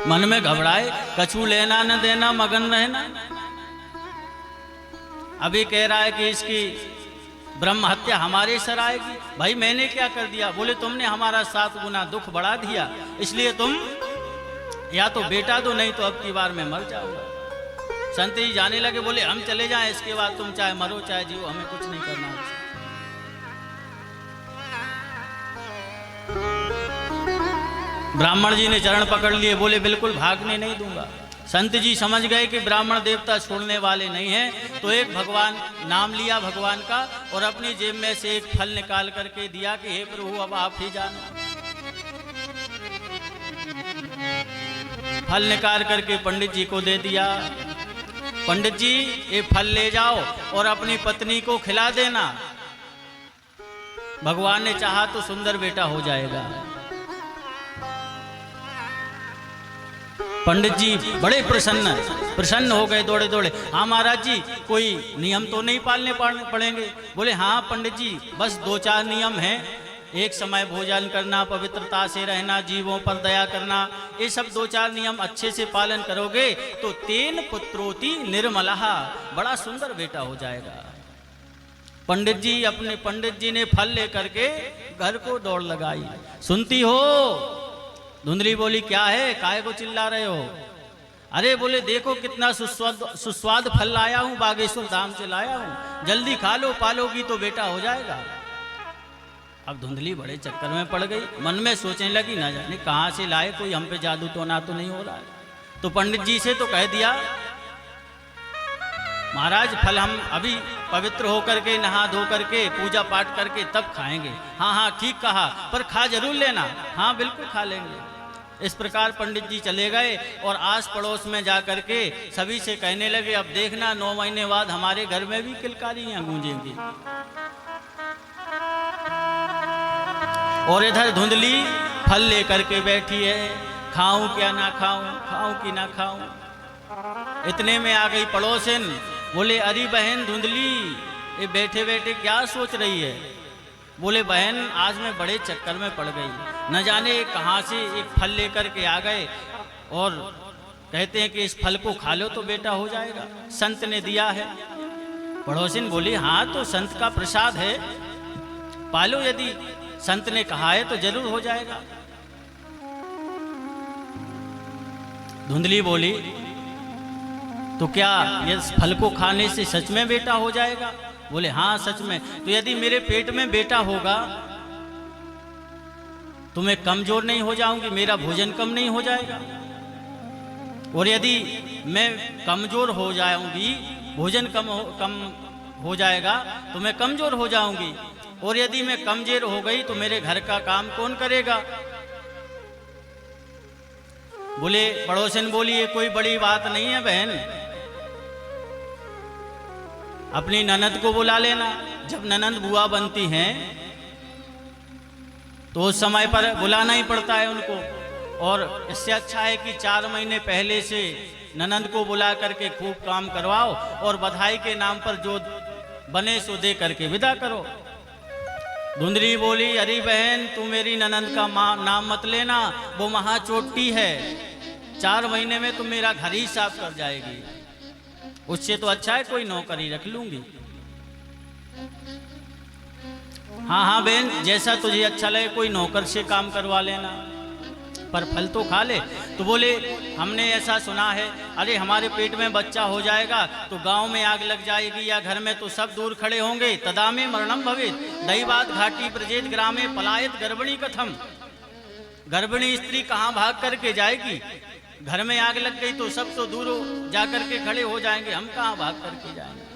मन में घबराए, कछु लेना न देना, मगन रहना। अभी कह रहा है कि इसकी ब्रह्म हत्या हमारे सर आएगी। भाई मैंने क्या कर दिया? बोले तुमने हमारा 7 गुना दुख बढ़ा दिया, इसलिए तुम या तो बेटा दो, नहीं तो अब की बार मैं मर जाऊंगा। संत जी जाने लगे, बोले हम चले जाएं, इसके बाद तुम चाहे मरो चाहे जियो, हमें कुछ नहीं करना। ब्राह्मण जी ने चरण पकड़ लिए, बोले बिल्कुल भागने नहीं दूंगा। संत जी समझ गए कि ब्राह्मण देवता छोड़ने वाले नहीं हैं, तो एक भगवान नाम लिया भगवान का और अपनी जेब में से एक फल निकाल करके दिया कि हे प्रभु अब आप ही जानो। फल निकाल करके पंडित जी को दे दिया। पंडित जी ये फल ले जाओ और अपनी पत्नी को खिला देना, भगवान ने चाहा तो सुंदर बेटा हो जाएगा। पंडित जी बड़े प्रसन्न हो गए, दौड़े दौड़े, हाँ महाराज जी कोई नियम तो नहीं पालने पड़ेंगे? बोले हाँ पंडित जी, बस 2-4 नियम हैं। एक समय भोजन करना, पवित्रता से रहना, जीवों पर दया करना, ये सब 2-4 नियम अच्छे से पालन करोगे तो 3 पुत्रोति निर्मलः, बड़ा सुंदर बेटा हो जाएगा। पंडित जी ने फल लेकर के घर को दौड़ लगाई। सुनती हो? धुंधली बोली क्या है, काहे को चिल्ला रहे हो? अरे बोले देखो कितना सुस्वाद फल लाया हूं, बागेश्वर धाम से लाया हूं, जल्दी खा लो, पालोगी तो बेटा हो जाएगा। अब धुंधली बड़े चक्कर में पड़ गई, मन में सोचने लगी ना जाने कहां से लाए, कोई हम पे जादू टोना तो नहीं हो रहा है। तो पंडित जी से तो कह दिया, महाराज फल हम अभी पवित्र होकर के नहा धो करके पूजा पाठ करके तब खाएंगे। हाँ हाँ ठीक कहा, पर खा जरूर लेना। हाँ बिल्कुल खा लेंगे। इस प्रकार पंडित जी चले गए और आस पड़ोस में जा करके सभी से कहने लगे, अब देखना 9 महीने बाद हमारे घर में भी किलकारियां गूंजेंगी। और इधर धुंधली फल लेकर के बैठी है, खाऊं क्या ना खाऊं, खाऊं कि ना खाऊं। इतने में आ गई पड़ोसन, बोले अरे बहन धुंधली, ये बैठे बैठे क्या सोच रही है? बोले बहन आज मैं बड़े चक्कर में पड़ गई, न जाने कहाँ से एक फल लेकर के आ गए और कहते हैं कि इस फल को खा लो तो बेटा हो जाएगा, संत ने दिया है। पड़ोसिन बोली हाँ तो संत का प्रसाद है, पालो, यदि संत ने कहा है तो जरूर हो जाएगा। धुंधली बोली तो क्या इस फल को खाने से सच में बेटा हो जाएगा? बोले हाँ सच में। तो यदि मेरे पेट में बेटा होगा तो मैं कमजोर नहीं हो जाऊंगी, मेरा भोजन कम नहीं हो जाएगा। और यदि मैं कमजोर हो जाऊंगी, भोजन कम हो जाएगा तो मैं कमजोर हो जाऊंगी। और यदि मैं कमजोर हो गई तो मेरे घर का काम कौन करेगा? बोले पड़ोसन बोली ये कोई बड़ी बात नहीं है बहन, अपनी ननद को बुला लेना। जब ननद बुआ बनती हैं तो उस समय पर बुलाना ही पड़ता है उनको। और इससे अच्छा है कि 4 महीने पहले से ननंद को बुला करके खूब काम करवाओ और बधाई के नाम पर जो बने सो दे करके विदा करो। धुंधली बोली, अरे बहन तू मेरी ननंद का नाम मत लेना, वो महाचोटी है, 4 महीने में तुम मेरा घर ही साफ कर जाएगी, उससे तो अच्छा है कोई नौकरी रख लूंगी। हाँ हाँ बहन, जैसा तुझे अच्छा लगे कोई नौकर से काम करवा लेना, पर फल तो खा ले। तो बोले हमने ऐसा सुना है, अरे हमारे पेट में बच्चा हो जाएगा तो गांव में आग लग जाएगी या घर में तो सब दूर खड़े होंगे, तदा में मरणम भवेत, दैवात घाटी प्रजेत ग्रामे पलायत गर्भिणी कथम। गर्भिणी स्त्री कहाँ भाग करके जाएगी, घर में आग लग गई तो सब तो दूर जा करके खड़े हो जाएंगे, हम कहाँ भाग करके जाएंगे।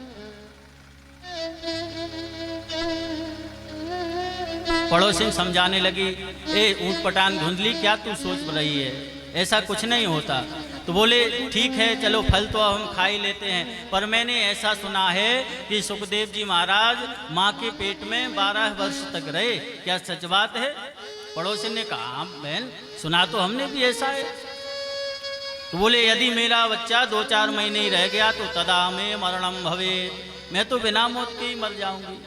पड़ोसी समझाने लगी, ए ऊँट पटांग धुंधली, क्या तू सोच रही है, ऐसा कुछ नहीं होता। तो बोले ठीक है चलो फल तो हम खा ही लेते हैं, पर मैंने ऐसा सुना है कि सुखदेव जी महाराज माँ के पेट में 12 वर्ष तक रहे, क्या सच बात है? पड़ोसी ने कहा बहन सुना तो हमने भी ऐसा है। तो बोले यदि मेरा बच्चा 2-4 महीने ही रह गया तो तदा में मरणम भवे, मैं तो बिना मौत के ही मर जाऊंगी।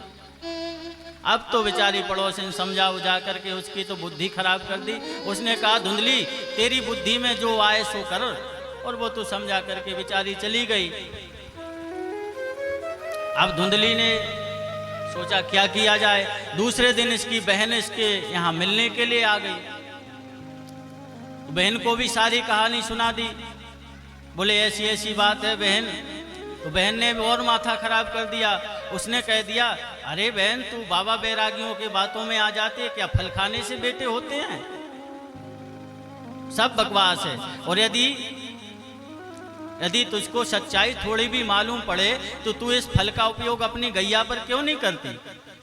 अब तो बेचारी पड़ोसी ने समझा उजा करके उसकी तो बुद्धि खराब कर दी। उसने कहा धुंधली तेरी बुद्धि में जो आए सो कर, और वो तो समझा करके बेचारी चली गई। अब धुंधली ने सोचा क्या किया जाए। दूसरे दिन इसकी बहन इसके यहाँ मिलने के लिए आ गई, तो बहन को भी सारी कहानी सुना दी। बोले ऐसी ऐसी बात है बहन, तो बहन ने और माथा खराब कर दिया। उसने कह दिया अरे बहन तू बाबा बैरागियों के बातों में आ जाती है क्या, फल खाने से बेटे होते हैं, सब बकवास है। और यदि तुझको सच्चाई थोड़ी भी मालूम पड़े तो तू इस फल का उपयोग अपनी गैया पर क्यों नहीं करती,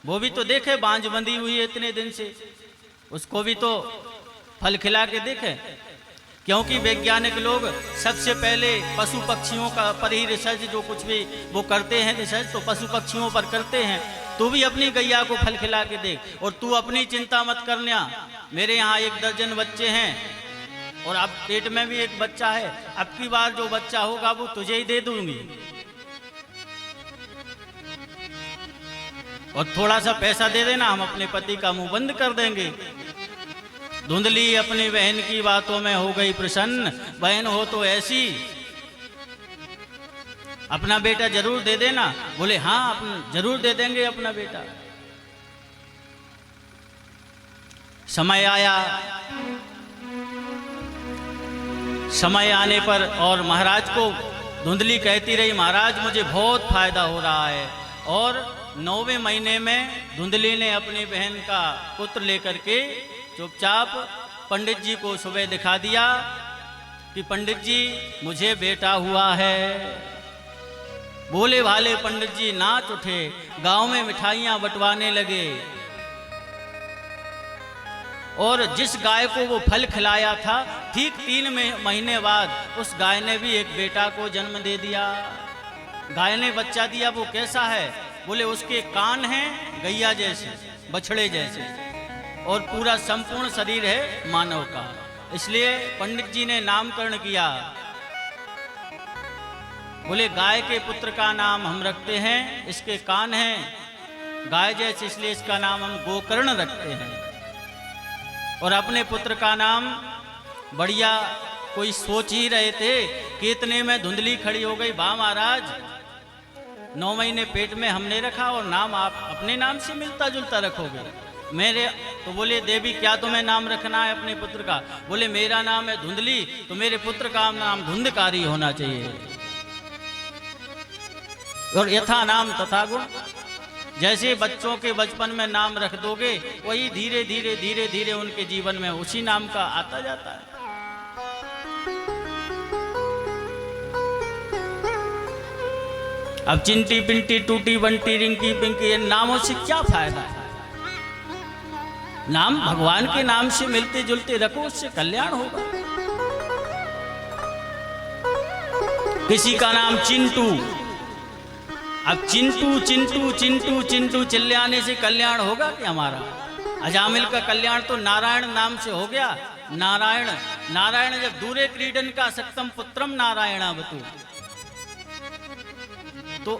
वो भी तो देखे बांझ बंधी हुई है इतने दिन से, उसको भी तो फल खिला के देखे। क्योंकि वैज्ञानिक लोग सबसे पहले पशु पक्षियों का पर ही रिसर्च जो कुछ भी वो करते हैं रिसर्च, तो पशु पक्षियों पर करते हैं। तू भी अपनी गैया को फल खिला के देख, और तू अपनी चिंता मत करना, मेरे यहाँ 1 दर्जन बच्चे हैं और अब पेट में भी 1 बच्चा है, अब की बार जो बच्चा होगा वो तुझे ही दे दूंगी, और थोड़ा सा पैसा दे देना, हम अपने पति का मुंह बंद कर देंगे। धुंधली अपनी बहन की बातों में हो गई प्रसन्न, बहन हो तो ऐसी, अपना बेटा जरूर दे देना। बोले हाँ जरूर दे देंगे अपना बेटा। समय आया, समय आने पर और महाराज को धुंधली कहती रही महाराज मुझे बहुत फायदा हो रहा है, और 9वें महीने में धुंधली ने अपनी बहन का पुत्र लेकर के चुपचाप पंडित जी को सुबह दिखा दिया कि पंडित जी मुझे बेटा हुआ है। भोले भाले पंडित जी नाच उठे, गांव में मिठाइयां बंटवाने लगे, और जिस गाय को वो फल खिलाया था ठीक 3 महीने बाद उस गाय ने भी एक बेटा को जन्म दे दिया। गाय ने बच्चा दिया, वो कैसा है? बोले उसके कान हैं गैया जैसे, बछड़े जैसे, और पूरा संपूर्ण शरीर है मानव का। इसलिए पंडित जी ने नामकरण किया। बोले गाय के पुत्र का नाम हम रखते हैं, इसके कान हैं गाय जैसे, इसलिए इसका नाम हम गोकर्ण रखते हैं। और अपने पुत्र का नाम बढ़िया कोई सोच ही रहे थे कि इतने में धुंधली खड़ी हो गई, वाह महाराज 9 महीने पेट में हमने रखा और नाम आप अपने नाम से मिलता जुलता रखोगे मेरे। तो बोले देवी क्या तुम्हें नाम रखना है अपने पुत्र का? बोले मेरा नाम है धुंधली, तो मेरे पुत्र का नाम धुंधकारी होना चाहिए, और यथा नाम तथा गुण। जैसे बच्चों के बचपन में नाम रख दोगे वही धीरे धीरे धीरे धीरे उनके जीवन में उसी नाम का आता जाता है। अब चिंटी पिंटी टूटी बंटी रिंकी पिंकी, इन नामों से क्या फायदा है? नाम भगवान के नाम से मिलते जुलते रखो, उससे कल्याण होगा। किसी का नाम चिंटू, अब चिंटू चिंटू चिंटू चिंटू चिल्लाने से कल्याण होगा क्या हमारा? अजामिल का कल्याण तो नारायण नाम से हो गया। नारायण नारायण जब दूरे क्रीडन का सक्तम पुत्रम नारायणावतु, तो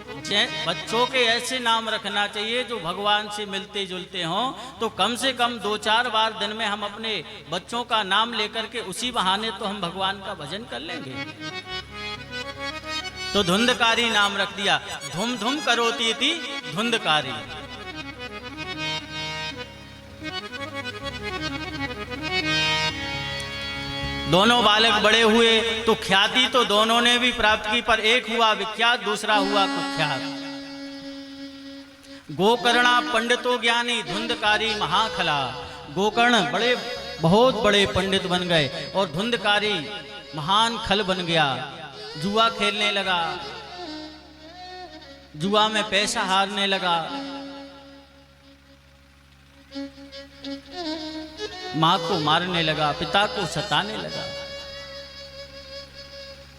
बच्चों के ऐसे नाम रखना चाहिए जो भगवान से मिलते जुलते हों। तो कम से कम 2-4 बार दिन में हम अपने बच्चों का नाम लेकर के उसी बहाने तो हम भगवान का भजन कर लेंगे। तो धुंधकारी नाम रख दिया, धुम धुम करोती थी धुंधकारी। दोनों बालक बड़े हुए तो ख्याति तो दोनों ने भी प्राप्त की, पर एक हुआ विख्यात, दूसरा हुआ कुख्यात। गोकर्णा पंडितो ज्ञानी धुंधकारी महाखला। गोकर्ण बहुत बड़े पंडित बन गए और धुंधकारी महान खल बन गया। जुआ खेलने लगा, जुआ में पैसा हारने लगा, मां को मारने लगा, पिता को सताने लगा।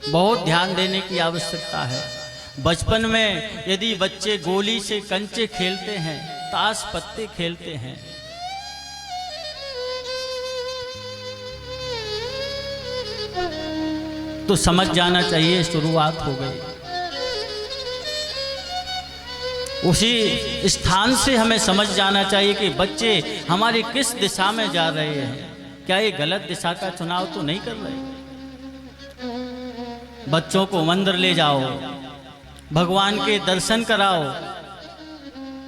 बहुत ध्यान देने की आवश्यकता है। बचपन में यदि बच्चे गोली से कंचे खेलते हैं, ताश पत्ते खेलते हैं, तो समझ जाना चाहिए शुरुआत हो गई। उसी स्थान से हमें समझ जाना चाहिए कि बच्चे हमारी किस दिशा में जा रहे हैं। क्या ये गलत दिशा का चुनाव तो नहीं कर रहे? बच्चों को मंदिर ले जाओ, भगवान के दर्शन कराओ।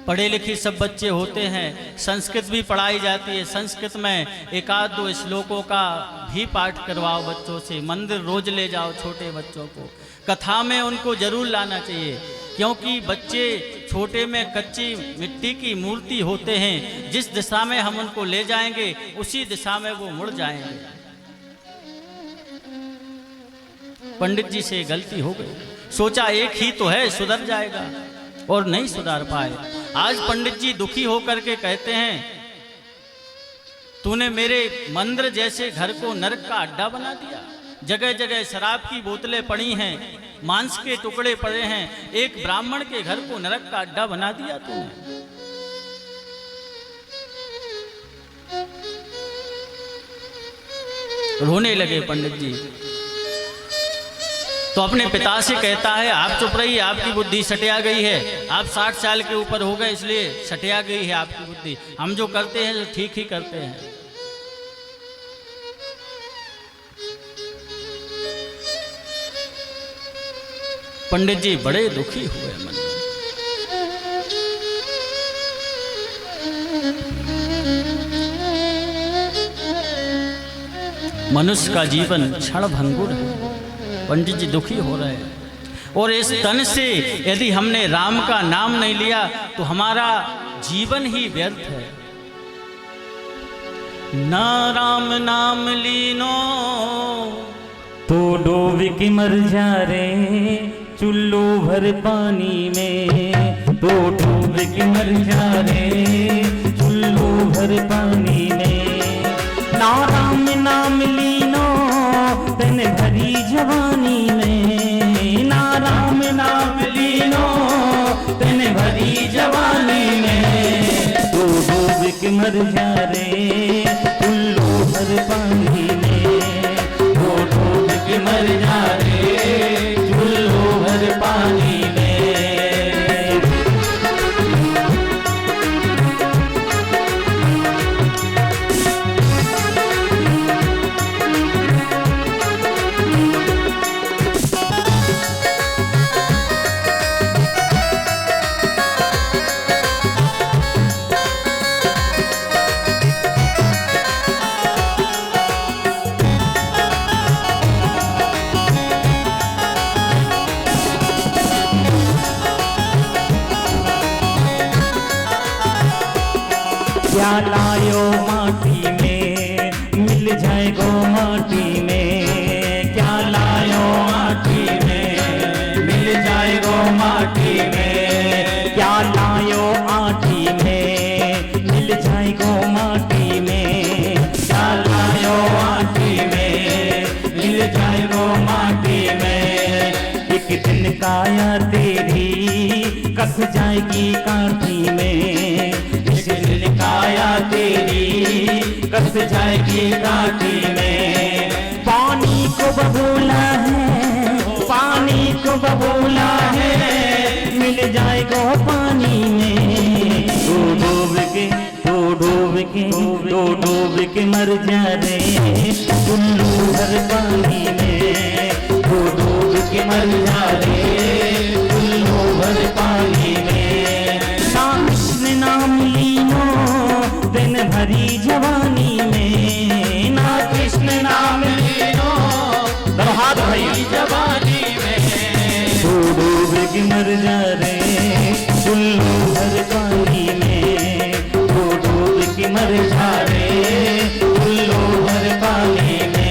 पढ़े लिखे सब बच्चे होते हैं, संस्कृत भी पढ़ाई जाती है। संस्कृत में 1-2 श्लोकों का भी पाठ करवाओ बच्चों से। मंदिर रोज ले जाओ छोटे बच्चों को। कथा में उनको जरूर लाना चाहिए, क्योंकि बच्चे छोटे में कच्ची मिट्टी की मूर्ति होते हैं। जिस दिशा में हम उनको ले जाएंगे उसी दिशा में वो मुड़ जाएंगे। पंडित जी से गलती हो गई, सोचा एक ही तो है, सुधर जाएगा, और नहीं सुधार पाए। आज पंडित जी दुखी होकर के कहते हैं, तूने मेरे मंदिर जैसे घर को नरक का अड्डा बना दिया। जगह जगह शराब की बोतलें पड़ी हैं, मांस के टुकड़े पड़े हैं, एक ब्राह्मण के घर को नरक का अड्डा बना दिया तूने। रोने लगे पंडित जी। तो अपने पिता से कहता है, आप चुप रहिए, आपकी बुद्धि सटिया गई है। आप 60 साल के ऊपर हो गए, इसलिए सटिया गई है आपकी बुद्धि। हम जो करते हैं तो ठीक ही करते हैं। पंडित जी बड़े दुखी हुए मन में। मनुष्य का जीवन क्षण भंगुर है। पंडित जी दुखी हो रहे हैं। और इस तन से यदि हमने राम का नाम नहीं लिया तो हमारा जीवन ही व्यर्थ है। ना राम नाम लीनो तो डूब के मर जा रे चुल्लू भर पानी में। तो डूब के मर जा रे चुल्लू भर पानी में। ना राम नाम लीनो तन भरी जवानी में। ना राम नाम लीनो तन भरी जवानी में। तो डूब के मर जा रे चुल्लू भर पानी में। तो डूब के मर जा रे चुल्लू भर पानी में। क्या लायो माटी में मिल जाएगो माटी में। क्या लायो माटी में मिल जाएगो माटी में। क्या लायो आटी में मिल जाएगो माटी में। क्या लायो आटी में मिल जाएगो माटी में। एक दिन काया तेरी कस जाएगी काठी में। काया तेरी जाएगी काटी में। पानी को बबूला है, पानी को बबूला है, मिल जाएगा पानी में। तू डूब के, तू डूब के, तू डूब के मर जा रे उल्लू भर पानी में। तू डूब के मर जा रे उल्लू भर पानी में। ना कृष्ण नाम लीनो दिन भरी जवानी में। ना कृष्ण नाम लीनो हाथ भरी जवानी में। तू डूब के मर जा रे उल्लू भर पानी में। तू डूब के मर जा रे उल्लू भर पानी में।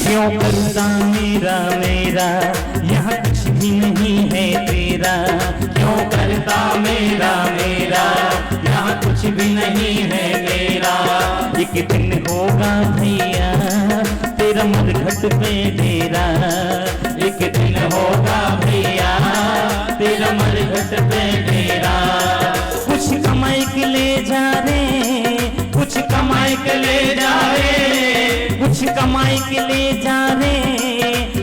क्यों करता मेरा मेरा यहाँ कुछ भी नहीं है तेरा। क्यों करता मेरा मेरा यहाँ कुछ भी नहीं है मेरा। एक दिन होगा भैया तेरा मरघट पे डेरा। एक दिन होगा भैया तेरा मरघट पे डेरा। कुछ कमाई के ले जा रे, कुछ कमाई के ले जा रे, कुछ कमाई के ले जा रे,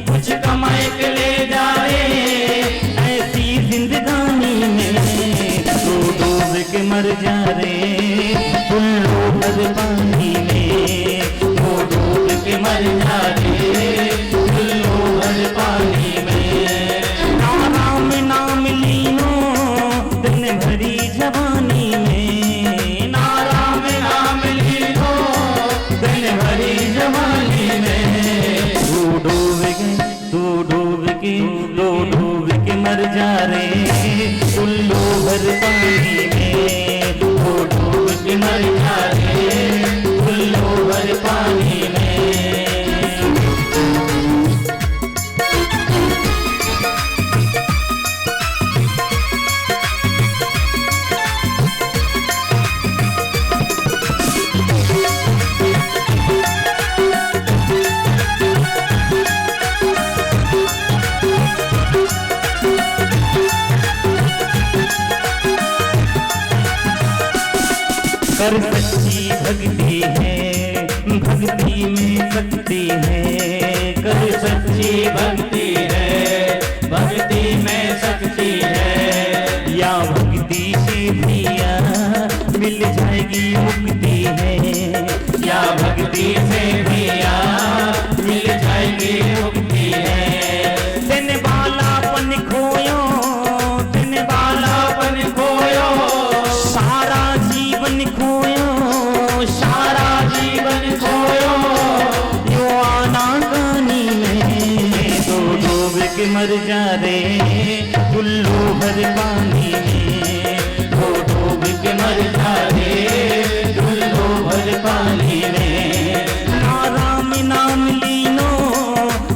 कुछ कमाई के ले जा रे ऐसी जिंदगानी में। तू डूब के मर जा रे उल्लू भर पानी में। तू डूब के मर जा रे उल्लू भर पानी में। ना राम नाम लीनो दिन भरी जवानी में। ना राम नाम लीनो दिन भरी जवानी में। तू डूब के, तू डूब के, तू डूब के मर जा रे उल्लू भर पानी में। तू डूब के मर जा रे उल्लू भर पानी में। कर सच्ची भक्ति है, भक्ति में शक्ति है। कर सच्ची भक्ति है, भक्ति में शक्ति है। या भक्ति से प्रिया मिल जाएगी मुक्ति है। या भक्ति से प्रिया मिल जाएगी मुक्ति है। दिन बालापन खोयो, दिन बालापन खोयो, सारा जीवन खोयो, सारा जीवन खोयो यो आना गानी में। तो डूब के मर जा रे उल्लू भर पानी में। तो डूब के मर जा रे उल्लू भर पानी में। ना राम नाम लीनो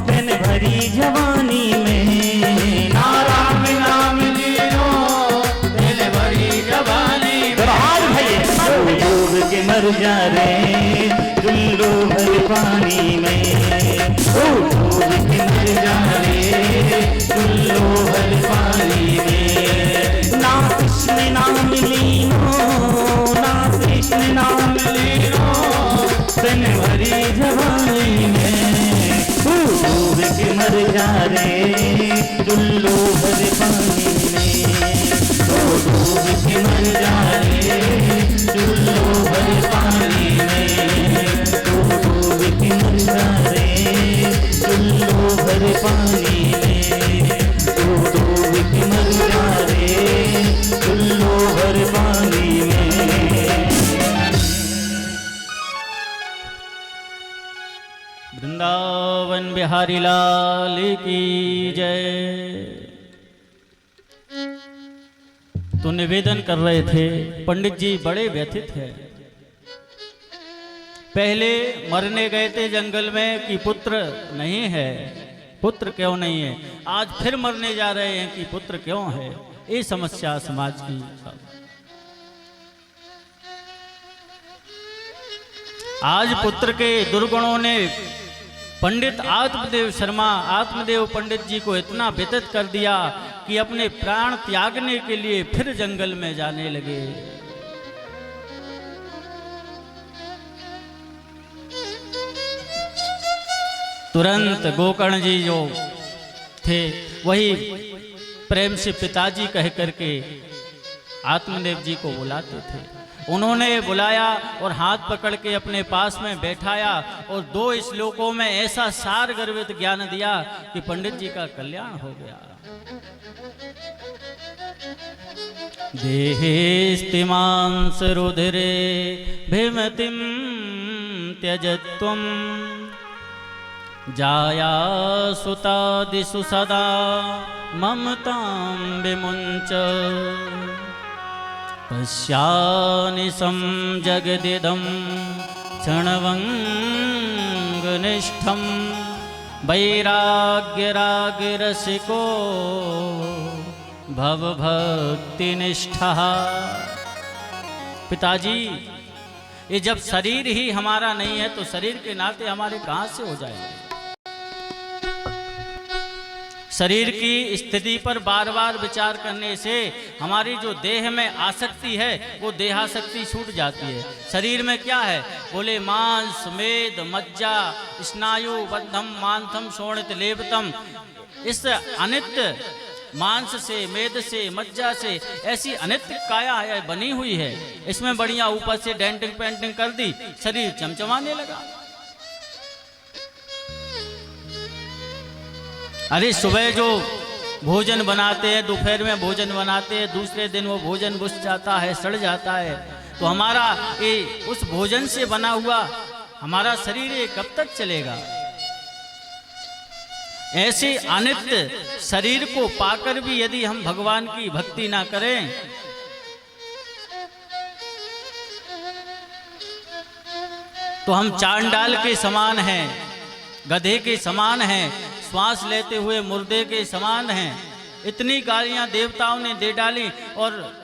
दिन भरी जवानी में। ना राम नाम लीनो दिन भरी जवानी में। डूब के मर जा रे उल्लू भर पानी में। डूब के मर जा रे उल्लू भर पानी में। ना कृष्ण नाम लीनो, ना कृष्ण नाम लीनो दिन भरी जवानी में। डूब के मर जा रे उल्लू भर पानी में। डूब के मर जा रे उल्लू भर पानी में। डूब के मर जा रे उल्लू भर पानी में। डूब के मर जा रे उल्लू भर पानी में। वृंदावन बिहारी लाल की जय। तो निवेदन कर रहे थे, पंडित जी बड़े व्यथित हैं। पहले मरने गए थे जंगल में कि पुत्र नहीं है, पुत्र क्यों नहीं है। आज फिर मरने जा रहे हैं कि पुत्र क्यों है। ये समस्या समाज की। आज पुत्र के दुर्गुणों ने पंडित आत्मदेव शर्मा, आत्मदेव पंडित जी को इतना व्यतीत कर दिया कि अपने प्राण त्यागने के लिए फिर जंगल में जाने लगे। तुरंत गोकर्ण जी जो थे वही प्रेम से पिताजी कह करके आत्मदेव जी को बुलाते थे। उन्होंने बुलाया और हाथ पकड़ के अपने पास में बैठाया और 2 श्लोकों में ऐसा सार गर्भित ज्ञान दिया कि पंडित जी का कल्याण हो गया। देहेस्तिमांस रुधिरे भीमतिम त्यजत्वम जाया सुतादिषु सदा ममतां विमुञ्च पश्यानिशं जगदिदं क्षणभङ्गनिष्ठं वैराग्यरागरसिको भवभक्तिनिष्ठः। पिताजी, ये जब शरीर ही हमारा नहीं है तो शरीर के नाते हमारे कहाँ से हो जाएंगे। शरीर की स्थिति पर बार बार विचार करने से हमारी जो देह में आसक्ति है वो देहासक्ति छूट जाती है। शरीर में क्या है? बोले मांस, मेद, मज्जा, स्नायु, बद्धम, मांथम, शोणित, लेपतम। इस अनित्य मांस से, मेद से, मज्जा से ऐसी अनित्य काया है बनी हुई है। इसमें बढ़िया ऊपर से डेंटिंग पेंटिंग कर दी, शरीर चमचमाने लगा। अरे सुबह जो भोजन बनाते हैं, दोपहर में भोजन बनाते हैं, दूसरे दिन वो भोजन बुझ जाता है, सड़ जाता है। तो हमारा ये उस भोजन से बना हुआ हमारा शरीर ये कब तक चलेगा? ऐसे अनित्य शरीर को पाकर भी यदि हम भगवान की भक्ति ना करें तो हम चांडाल के समान हैं, गधे के समान हैं, श्वास लेते हुए मुर्दे के समान हैं। इतनी गालियां देवताओं ने दे डाली और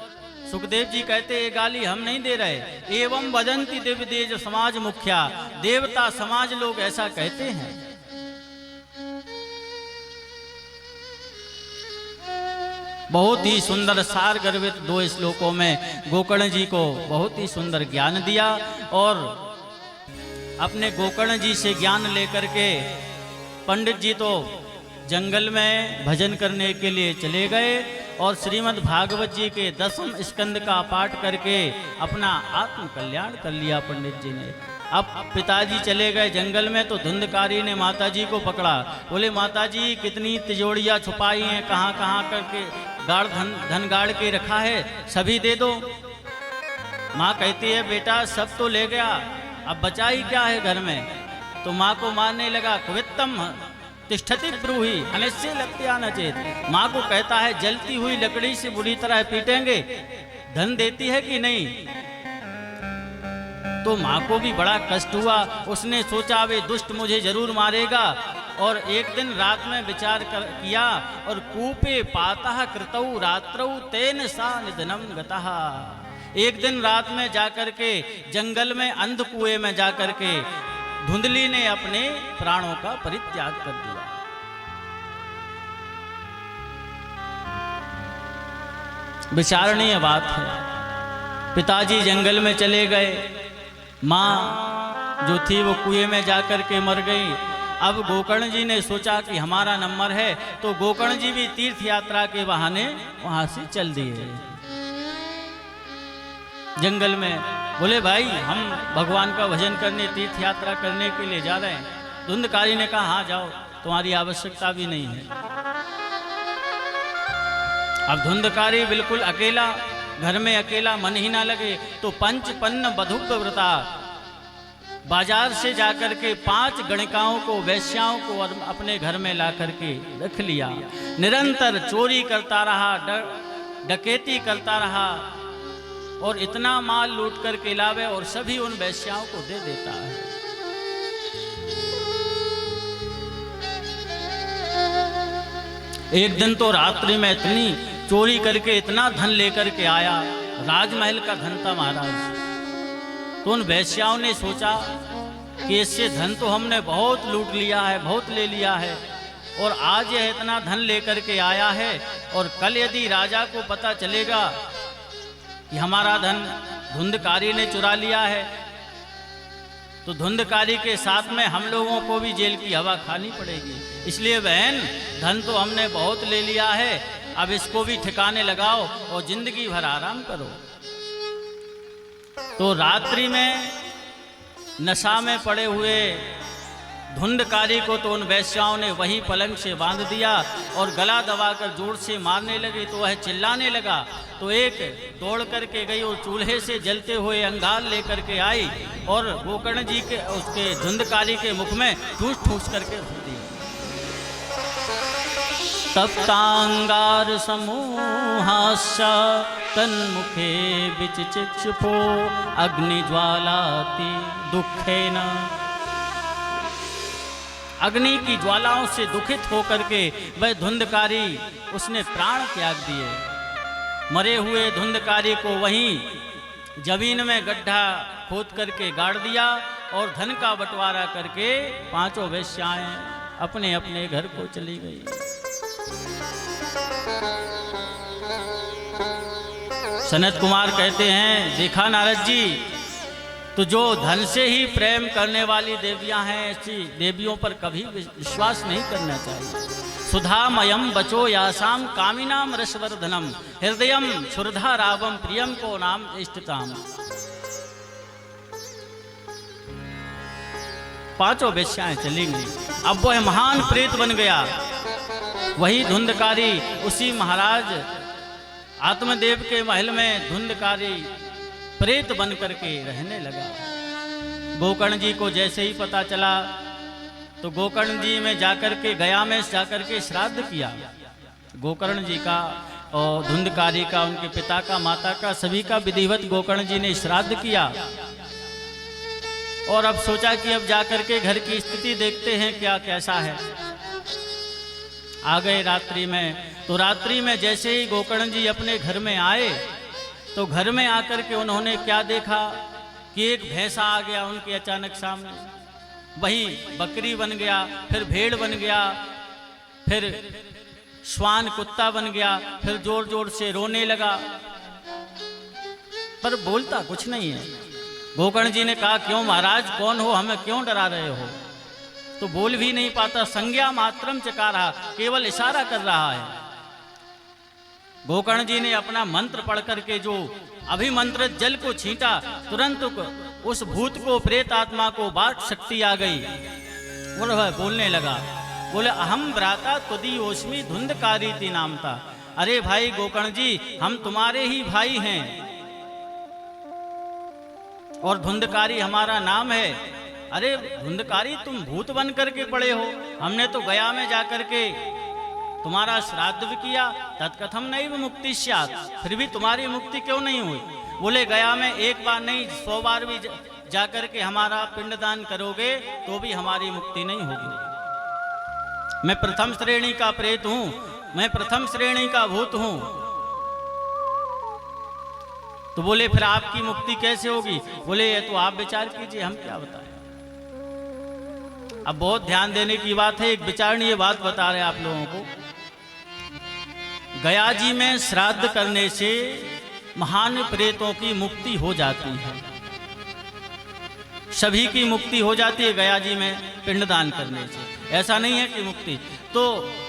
सुखदेव जी कहते ये गाली हम नहीं दे रहे। एवं वदंती दिव्य देव समाज मुखिया, देवता समाज लोग ऐसा कहते हैं। बहुत ही सुंदर सार गर्भित 2 श्लोकों में गोकर्ण जी को बहुत ही सुंदर ज्ञान दिया और अपने गोकर्ण जी से ज्ञान लेकर के पंडित जी तो जंगल में भजन करने के लिए चले गए और श्रीमद् भागवत जी के 10वें स्कंद का पाठ करके अपना आत्म कल्याण कर लिया पंडित जी ने। अब पिताजी चले गए जंगल में तो धुंधकारी ने माताजी को पकड़ा। बोले माताजी कितनी तिजोड़ियाँ छुपाई हैं, कहाँ कहाँ करके गाड़ धन गाड़ के रखा है, सभी दे दो। माँ कहती है बेटा सब तो ले गया, अब बचा ही क्या है घर में। तो माँ को मारने लगा। कुवित्तम तिष्ठति ब्रूहि अनिश्चय लत्या न चेत। माँ को कहता है जलती हुई लकड़ी से बुरी तरह पीटेंगे, धन देती है कि नहीं। तो माँ को भी बड़ा कष्ट हुआ। उसने सोचा वे दुष्ट मुझे जरूर मारेगा और एक दिन रात में विचार किया और कूपे पातः कृतौ रात्रौ तेन सा निधनम गतः। एक दिन रात में जाकर के जंगल में अंध कुएं में जाकर के धुंधली ने अपने प्राणों का परित्याग कर दिया। विचारणीय बात है। पिताजी जंगल में चले गए, माँ जो थी वो कुएं में जाकर के मर गई। अब गोकर्ण जी ने सोचा कि हमारा नंबर है तो गोकर्ण जी भी तीर्थ यात्रा के बहाने वहां से चल दिए जंगल में। बोले भाई हम भगवान का भजन करने तीर्थ यात्रा करने के लिए जा रहे हैं। धुंधकारी ने कहा हाँ जाओ, तुम्हारी आवश्यकता भी नहीं है। अब धुंधकारी बिल्कुल अकेला, घर में अकेला, मन ही ना लगे तो पंचपन्न बधुक व्रता बाजार से जाकर के 5 गणिकाओं को, वेश्याओं को अपने घर में ला करके रख लिया। निरंतर चोरी करता रहा, डकैती करता रहा और इतना माल लूट करके लावे और सभी उन वेश्याओं को दे देता है। एक दिन तो रात्रि में इतनी चोरी करके इतना धन लेकर के आया, राजमहल का धन था महाराज। तो उन वेश्याओं ने सोचा कि इससे धन तो हमने बहुत लूट लिया है, बहुत ले लिया है, और आज यह इतना धन लेकर के आया है, और कल यदि राजा को पता चलेगा कि हमारा धन धुंधकारी ने चुरा लिया है, तो धुंधकारी के साथ में हम लोगों को भी जेल की हवा खानी पड़ेगी। इसलिए बहन, धन तो हमने बहुत ले लिया है, अब इसको भी ठिकाने लगाओ और जिंदगी भर आराम करो। तो रात्रि में नशा में पड़े हुए धुंधकारी को तो उन वेश्याओं ने वही पलंग से बांध दिया और गला दबाकर जोर से मारने लगे। तो वह चिल्लाने लगा, तो एक दौड़ करके गई और चूल्हे से जलते हुए अंगार लेकर के आई और गोकर्ण जी के उसके धुंधकारी के मुख में ठूस ठूस करके रख दी। तप्तांगार समूहाश्च तन्मुखे विचिक्षुपो अग्निज्वालाति दुखेन। अग्नि की ज्वालाओं से दुखित होकर के वह धुंधकारी उसने प्राण त्याग दिए। मरे हुए धुंधकारी को वहीं जमीन में गड्ढा खोद करके गाड़ दिया और धन का बंटवारा करके पांचों वेश्याएं अपने अपने घर को चली गई। सनत कुमार कहते हैं, देखा नारद जी, तो जो धन से ही प्रेम करने वाली देवियां हैं, ऐसी देवियों पर कभी विश्वास नहीं करना चाहिए। सुधामयम बचो यासाम कामिनाम रसवर्धनम हृदयम क्षुरधा रावम प्रियम को नाम इष्टताम। पांचों वेश्याएं चली गई। अब वह महान प्रेत बन गया। वही धुंधकारी उसी महाराज आत्मदेव के महल में धुंधकारी प्रेत बन करके रहने लगा। गोकर्ण जी को जैसे ही पता चला तो गोकर्ण जी में जाकर के गया में जाकर के श्राद्ध किया। गोकर्ण जी का और धुंधकारी का, उनके पिता का, माता का, सभी का विधिवत गोकर्ण जी ने श्राद्ध किया। और अब सोचा कि अब जाकर के घर की स्थिति देखते हैं क्या कैसा है। आ गए रात्रि में। तो रात्रि में जैसे ही गोकर्ण जी अपने घर में आए तो घर में आकर के उन्होंने क्या देखा कि एक भैंसा आ गया उनके अचानक सामने। वही बकरी बन गया, फिर भेड़ बन गया, फिर श्वान कुत्ता बन गया, फिर जोर जोर से रोने लगा, पर बोलता कुछ नहीं है। गोकर्ण जी ने कहा, क्यों महाराज, कौन हो, हमें क्यों डरा रहे हो? तो बोल भी नहीं पाता। संज्ञा मात्रम चकारा, केवल इशारा कर रहा है। गोकर्ण जी ने अपना मंत्र पढ़ करके जो अभिमंत्रित जल को छींटा, तुरंत उस भूत को, प्रेत आत्मा को वाक शक्ति आ गई। वह बोलने लगा, बोले, अहम भ्राता तुदीयोस्मि धुंधकारी ती नाम था। अरे भाई गोकर्ण जी, हम तुम्हारे ही भाई हैं और धुंधकारी हमारा नाम है। अरे धुंधकारी, तुम भूत बन करके पड़े हो। हमने तो गया में जाकर के तुम्हारा श्राद्ध भी किया, तत्कथम नहीं भी मुक्ति स्यात्, फिर भी तुम्हारी मुक्ति क्यों नहीं हुई? बोले, गया में एक बार नहीं 100 बार भी जाकर के हमारा पिंडदान करोगे तो भी हमारी मुक्ति नहीं होगी। मैं प्रथम श्रेणी का प्रेत हूं, मैं प्रथम श्रेणी का भूत हूं। तो बोले, फिर आपकी मुक्ति कैसे होगी? बोले, ये तो आप विचार कीजिए, हम क्या बताएं। अब बहुत ध्यान देने की बात है, एक विचारणीय बात बता रहे आप लोगों को। गया जी में श्राद्ध करने से महान प्रेतों की मुक्ति हो जाती है। सभी की मुक्ति हो जाती है गया जी में पिंडदान करने से। ऐसा नहीं है कि मुक्ति, तो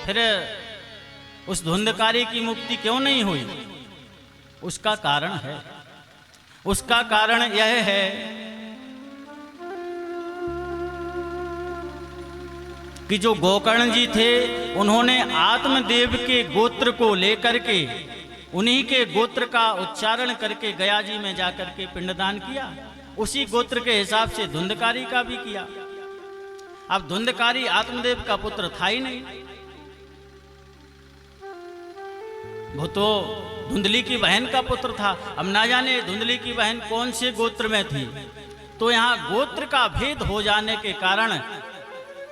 फिर उस धुंधकारी की मुक्ति क्यों नहीं हुई? उसका कारण है। उसका कारण यह है कि जो गोकर्ण जी थे, उन्होंने आत्मदेव के गोत्र को लेकर के, उन्हीं के गोत्र का उच्चारण करके गया जी में जाकर के पिंडदान किया। उसी गोत्र के हिसाब से धुंधकारी का भी किया। अब धुंधकारी आत्मदेव का पुत्र था ही नहीं, वो तो धुंधली की बहन का पुत्र था। अब ना जाने धुंधली की बहन कौन से गोत्र में थी। तो यहाँ गोत्र का भेद हो जाने के कारण,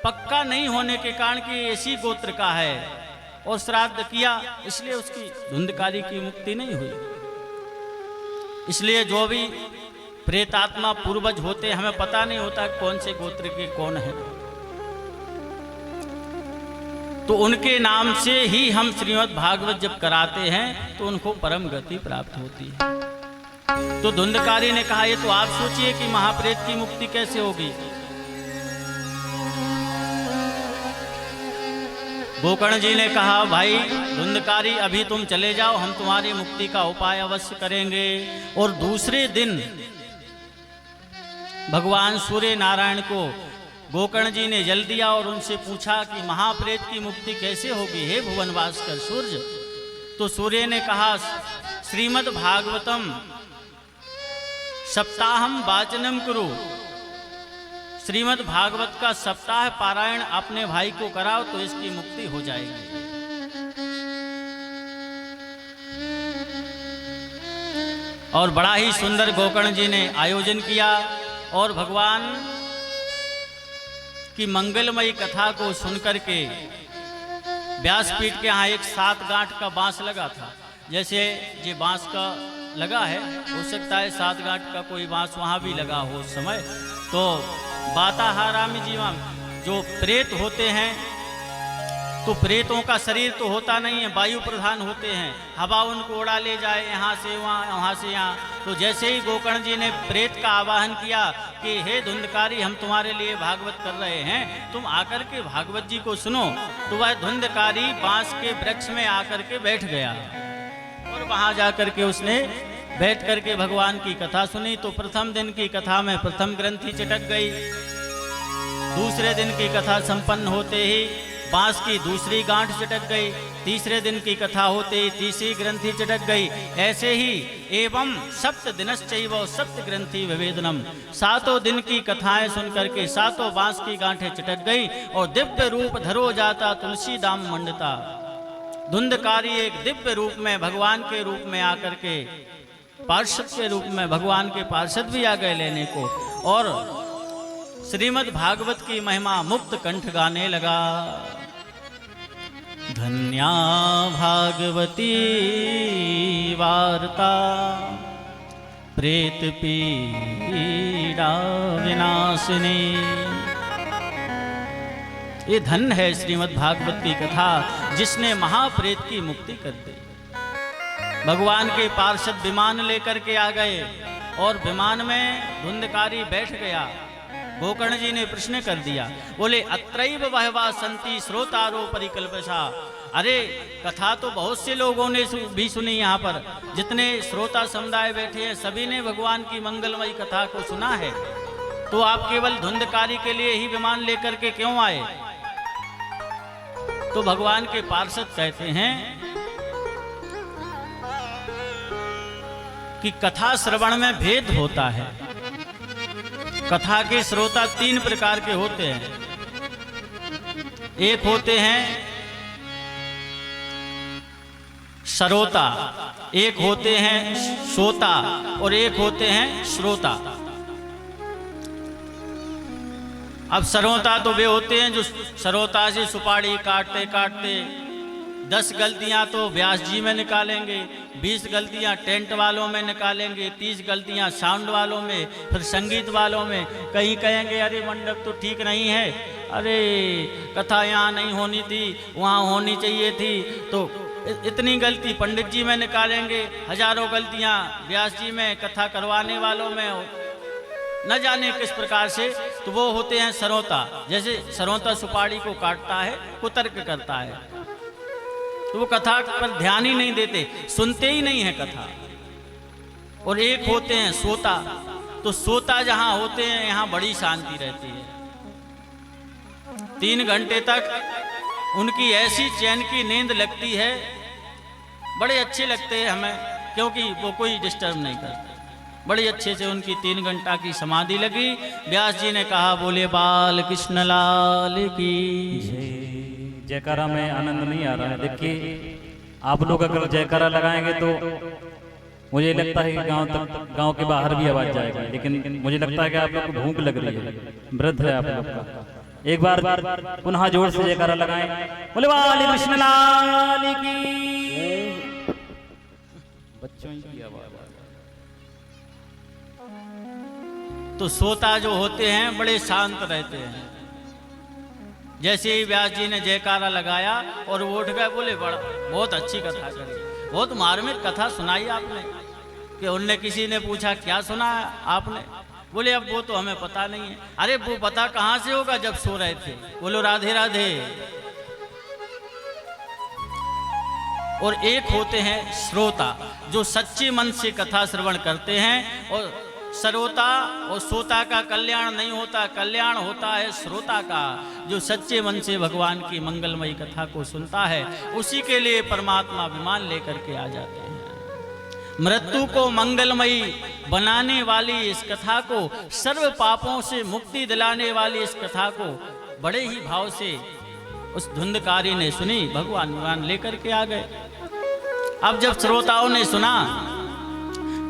पक्का नहीं होने के कारण कि इसी गोत्र का है, और श्राद्ध किया, इसलिए उसकी धुंधकारी की मुक्ति नहीं हुई। इसलिए जो भी प्रेतात्मा पूर्वज होते, हमें पता नहीं होता कौन से गोत्र के कौन है, तो उनके नाम से ही हम श्रीमद् भागवत जब कराते हैं तो उनको परम गति प्राप्त होती है। तो धुंधकारी ने कहा, ये तो आप सोचिए कि महाप्रेत की मुक्ति कैसे होगी। गोकर्ण जी ने कहा, भाई धुंधकारी अभी तुम चले जाओ, हम तुम्हारी मुक्ति का उपाय अवश्य करेंगे। और दूसरे दिन भगवान सूर्य नारायण को गोकर्ण जी ने जल दिया और उनसे पूछा कि महाप्रेत की मुक्ति कैसे होगी हे भुवनवासकर सूर्य। तो सूर्य ने कहा, श्रीमद् भागवतम सप्ताहम वाचनम कुरु, श्रीमद् भागवत का सप्ताह पारायण अपने भाई को कराओ तो इसकी मुक्ति हो जाएगी। और बड़ा ही सुंदर गोकर्ण जी ने आयोजन किया और भगवान की मंगलमयी कथा को सुनकर के व्यासपीठ के यहाँ एक 7 गांठ का बांस लगा था। जैसे ये बांस का लगा है, हो सकता है 7 गांठ का कोई बांस वहाँ भी लगा हो उस समय। तो बाताहारामी जीवा जो प्रेत होते हैं, तो प्रेतों का शरीर तो होता नहीं है, वायु प्रधान होते हैं, हवा उनको उड़ा ले जाए यहाँ से वहाँ, वहाँ से यहाँ। तो जैसे ही गोकर्ण जी ने प्रेत का आवाहन किया कि हे धुंधकारी, हम तुम्हारे लिए भागवत कर रहे हैं, तुम आकर के भागवत जी को सुनो, तो वह धुंधकारी बांस के वृक्ष में आकर के बैठ गया और वहाँ जाकर के उसने बैठ करके भगवान की कथा सुनी। तो प्रथम दिन की कथा में प्रथम ग्रंथि चटक गई, दूसरे दिन की कथा संपन्न होते ही बांस की दूसरी गांठ चटक गई, तीसरे दिन की कथा होते ही तीसरी ग्रंथि चटक गई। ऐसे ही एवं सप्त दिनश्चैव सप्त ग्रंथि विवेदनम, 7 दिन की कथाएं सुनकर के 7 बांस की गांठें चटक गई और दिव्य रूप धरो जाता तुलसी दाम मंडता। धुंधकारी एक दिव्य रूप में भगवान के रूप में आकर के पार्षद के रूप में, भगवान के पार्षद भी आ गए लेने को, और श्रीमद् भागवत की महिमा मुक्त कंठ गाने लगा। धन्या भागवती वार्ता प्रेत पीड़ा विनाशिनी। ये धन है श्रीमद् भागवत की कथा जिसने महाप्रेत की मुक्ति कर दी। भगवान के पार्षद विमान लेकर के आ गए और विमान में धुंधकारी बैठ गया। गोकर्ण जी ने प्रश्न कर दिया, बोले अत्रैव बहवा संति श्रोतारो परिकल्पसा। अरे कथा तो बहुत से लोगों ने भी सुनी, यहाँ पर जितने श्रोता समुदाय बैठे हैं सभी ने भगवान की मंगलमयी कथा को सुना है, तो आप केवल धुंधकारी के लिए ही विमान लेकर के क्यों आए? तो भगवान के पार्षद कहते हैं कि कथा श्रवण में भेद होता है। कथा के श्रोता 3 प्रकार के होते हैं। एक होते हैं श्रोता, एक होते हैं श्रोता और एक होते हैं श्रोता। अब श्रोता तो वे होते हैं जो श्रोता से सुपारी काटते काटते 10 गलतियां तो व्यास जी में निकालेंगे, 20 गलतियां टेंट वालों में निकालेंगे, 30 गलतियां साउंड वालों में, फिर संगीत वालों में। कहीं कहेंगे अरे मंडप तो ठीक नहीं है, अरे कथा यहाँ नहीं होनी थी, वहाँ होनी चाहिए थी। तो इतनी गलती पंडित जी में निकालेंगे, हजारों गलतियां व्यास जी में, कथा करवाने वालों में, न जाने किस प्रकार से। तो वो होते हैं श्रोता। जैसे श्रोता सुपारी को काटता है, कुतर्क करता है, तो वो कथा पर ध्यान ही नहीं देते, सुनते ही नहीं है कथा। और एक होते हैं सोता। तो सोता जहां होते हैं यहाँ बड़ी शांति रहती है। 3 घंटे तक उनकी ऐसी चैन की नींद लगती है, बड़े अच्छे लगते हैं हमें, क्योंकि वो कोई डिस्टर्ब नहीं करते। बड़ी अच्छे से उनकी 3 घंटा की समाधि लगी। व्यास जी ने कहा, बोले बाल कृष्ण लाल की जयकारा में आनंद नहीं आ रहा है। देखिए आप लोग अगर जयकारा लगाएंगे तो मुझे लगता है कि गांव के बाहर भी आवाज जाएगी, लेकिन मुझे लगता है कि आप लोग को भूख लग रही है, वृद्ध है आप लोग का। एक बार पुनः जोर से जयकारा लगाएं, बोले वाली कृष्ण लाल की। बच्चों की आवाज। तो श्रोता जो होते हैं बड़े शांत रहते हैं। जैसे ही व्यास जी ने जयकारा लगाया और वो उठ गए, बोले बड़ा बहुत अच्छी कथा करी, बहुत मार्मिक कथा सुनाई आपने। कि उनने किसी ने पूछा क्या सुना आपने? बोले अब वो तो हमें पता नहीं है। अरे वो पता कहाँ से होगा जब सो रहे थे। बोलो राधे राधे। और एक होते हैं श्रोता जो सच्चे मन से कथा श्रवण करते हैं। और श्रोता और श्रोता का कल्याण नहीं होता, कल्याण होता है श्रोता का, जो सच्चे मन से भगवान की मंगलमयी कथा को सुनता है। उसी के लिए परमात्मा विमान लेकर के आ जाते हैं। मृत्यु को मंगलमयी बनाने वाली इस कथा को, सर्व पापों से मुक्ति दिलाने वाली इस कथा को बड़े ही भाव से उस धुंधकारी ने सुनी। भगवान विमान लेकर के आ गए। अब जब श्रोताओं ने सुना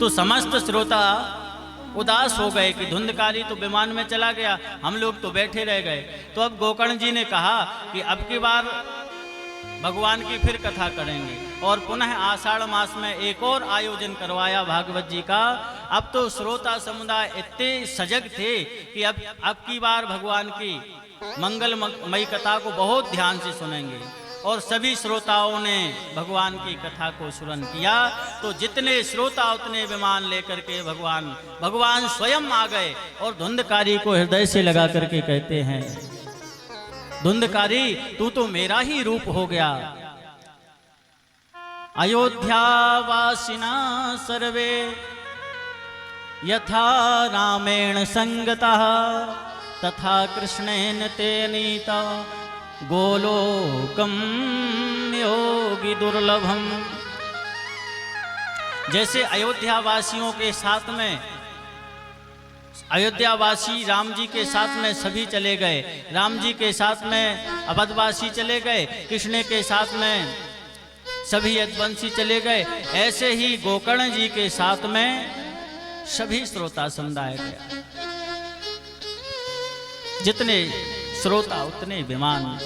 तो समस्त श्रोता उदास हो गए कि धुंधकारी तो विमान में चला गया, हम लोग तो बैठे रह गए। तो अब गोकर्ण जी ने कहा कि अब की बार भगवान की फिर कथा करेंगे। और पुनः आषाढ़ मास में एक और आयोजन करवाया भागवत जी का। अब तो श्रोता समुदाय इतने सजग थे कि अब की बार भगवान की मंगलमयी कथा को बहुत ध्यान से सुनेंगे। और सभी श्रोताओं ने भगवान की कथा को श्रवण किया। तो जितने श्रोता उतने विमान लेकर के भगवान स्वयं आ गए। और धुंधकारी को हृदय से लगा करके कहते हैं, धुंधकारी तू तो मेरा ही रूप हो गया। अयोध्यावासिना सर्वे यथा रामेण संगतः तथा कृष्णेन ते नीता गोलोकम योगी दुर्लभम। जैसे अयोध्यावासियों के साथ में, अयोध्यावासी राम जी के साथ में सभी चले गए, राम जी के साथ में अवधवासी चले गए, कृष्ण के साथ में सभी यदुवंशी चले गए, ऐसे ही गोकर्ण जी के साथ में सभी श्रोता समुदाय गया। जितने श्रोता उतने विमान,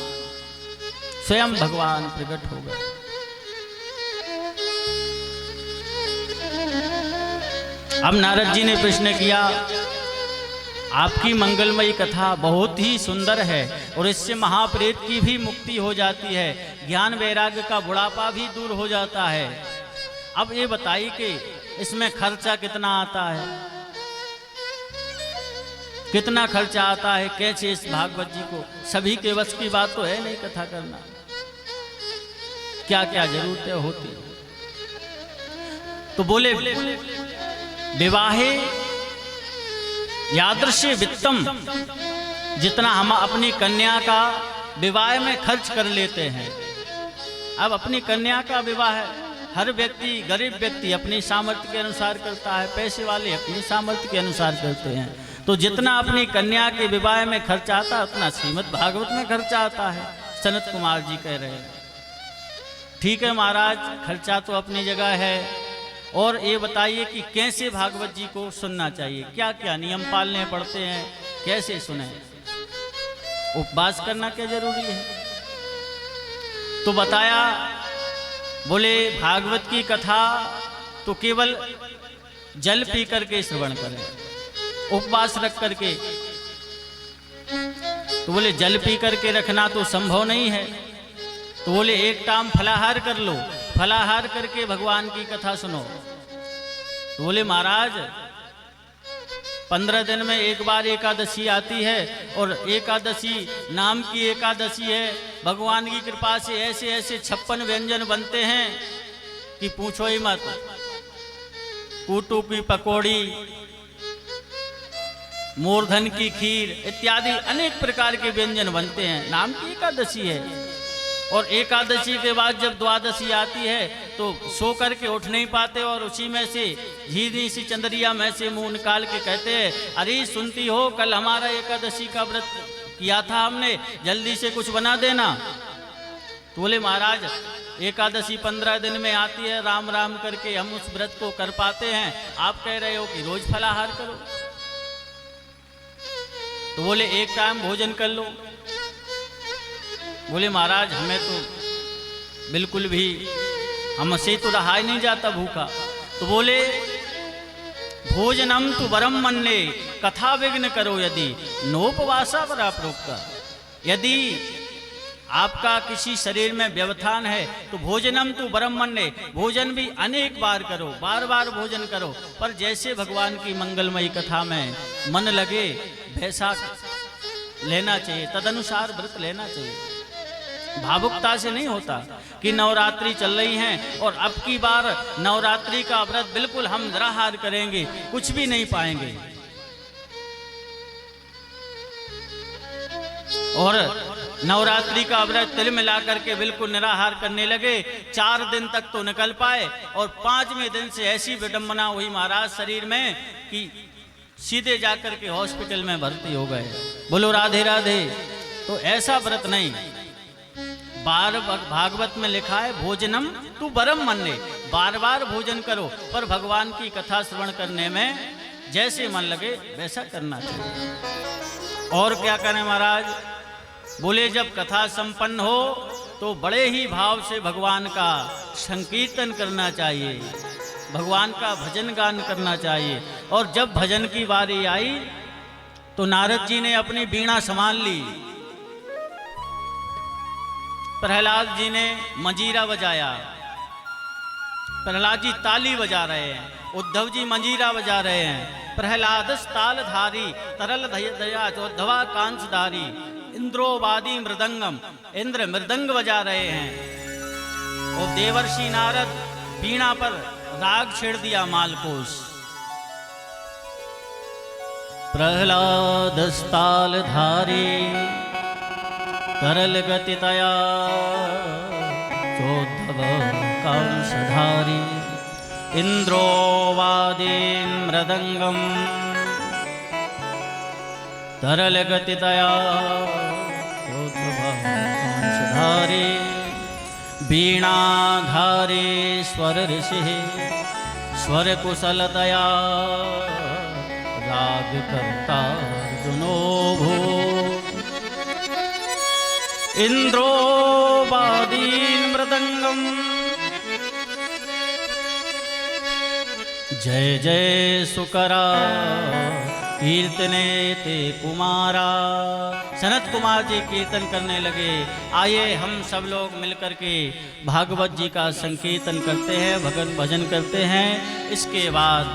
स्वयं भगवान प्रकट हो गए। अब नारद जी ने प्रश्न किया, आपकी मंगलमयी कथा बहुत ही सुंदर है और इससे महाप्रेत की भी मुक्ति हो जाती है, ज्ञान वैराग्य का बुढ़ापा भी दूर हो जाता है। अब ये बताइए कि इसमें खर्चा कितना आता है, कितना खर्चा आता है, कैसे इस भागवत जी को, सभी के वश की बात तो है नहीं कथा करना, क्या क्या जरूरतें होती। तो बोले विवाहे यादृश्य वित्तम, जितना हम अपनी कन्या का विवाह में खर्च कर लेते हैं। अब अपनी कन्या का विवाह हर व्यक्ति, गरीब व्यक्ति अपनी सामर्थ्य के अनुसार करता है, पैसे वाले अपनी सामर्थ्य के अनुसार करते हैं। तो जितना अपनी कन्या के विवाह में खर्च आता है उतना श्रीमद् भागवत में खर्चा आता है। सनत कुमार जी कह रहे हैं, ठीक है महाराज, खर्चा तो अपनी जगह है। और ये बताइए कि कैसे भागवत जी को सुनना चाहिए, क्या क्या नियम पालने पड़ते हैं, कैसे सुने, उपवास करना क्या जरूरी है। तो बताया, बोले भागवत की कथा तो केवल जल पी करके श्रवण करें, उपवास रख करके। तो बोले जल पी करके रखना तो संभव नहीं है। तो बोले एक टाइम फलाहार कर लो, फलाहार करके भगवान की कथा सुनो। तो बोले महाराज 15 दिन में एक बार एकादशी आती है और एकादशी नाम की एकादशी है। भगवान की कृपा से ऐसे ऐसे 56 व्यंजन बनते हैं कि पूछो ही मत। कूटू की पकौड़ी, मूर्धन की खीर इत्यादि अनेक प्रकार के व्यंजन बनते हैं, नाम की एकादशी है। और एकादशी के बाद जब द्वादशी आती है तो सो करके उठ नहीं पाते और उसी में से झीनी सी चंद्रिया में से मुंह निकाल के कहते हैं, अरे सुनती हो कल हमारा एकादशी का व्रत किया था हमने, जल्दी से कुछ बना देना। तो बोले महाराज एकादशी 15 दिन में आती है, राम राम करके हम उस व्रत को कर पाते हैं, आप कह रहे हो कि रोज फलाहार करो। तो बोले एक टाइम भोजन कर लो, बोले महाराज हमें तो बिल्कुल भी, हमसे तो रहा ही नहीं जाता भूखा। तो बोले भोजनम तु वरम मन्ने कथा विघ्न करो यदि नोपवासा परा प्रोक्ता। यदि आपका किसी शरीर में व्यवधान है तो भोजनम तु वरम मन्ने, भोजन भी अनेक बार करो, बार बार भोजन करो, पर जैसे भगवान की मंगलमयी कथा में मन लगे वैसा लेना चाहिए, तदनुसार व्रत लेना चाहिए। भावुकता से नहीं होता कि नवरात्रि चल रही हैं और अब की बार नवरात्रि का व्रत बिल्कुल हम निराहार करेंगे, कुछ भी नहीं पाएंगे। और नवरात्रि का व्रत तिल मिला करके बिल्कुल निराहार करने लगे, 4 दिन तक तो निकल पाए और 5वें दिन से ऐसी विडंबना हुई महाराज शरीर में कि सीधे जाकर के हॉस्पिटल में भर्ती हो गए। बोलो राधे राधे। तो ऐसा व्रत नहीं, बार भागवत में लिखा है भोजनम तू वरम मन्ने, बार बार भोजन करो, पर भगवान की कथा श्रवण करने में जैसे मन लगे वैसा करना चाहिए। और क्या करें महाराज, बोले जब कथा संपन्न हो तो बड़े ही भाव से भगवान का संकीर्तन करना चाहिए, भगवान का भजन गान करना चाहिए। और जब भजन की बारी आई तो नारद जी ने अपनी वीणा संभाल ली, प्रहलाद जी ने मंजीरा बजाया, प्रहलाद जी ताली बजा रहे हैं, उद्धव जी मंजीरा बजा रहे हैं। प्रहलादस तालधारी तरल दया चौद्धवा कांसधारी इंद्रोवादी मृदंगम, इंद्र मृदंग बजा रहे हैं। और देवर्षि नारद वीणा पर राग छेड़ दिया मालकोस। प्रहलादस तालधारी तरल गतितया चौद्धव कांसधारी इंद्रोवादीन मृदंगम तरल गतितया चौद्धव कांसधारी वीणाधारी स्वर ऋषि स्वर कुशलतया राग करता अर्जुनो भू इंद्रोवादीन मृदंगम जय जय सुकरा कीर्तने ते कुमारा। सनत कुमार जी कीर्तन करने लगे। आइए हम सब लोग मिलकर के भागवत जी का संकीर्तन करते हैं, भजन करते हैं। इसके बाद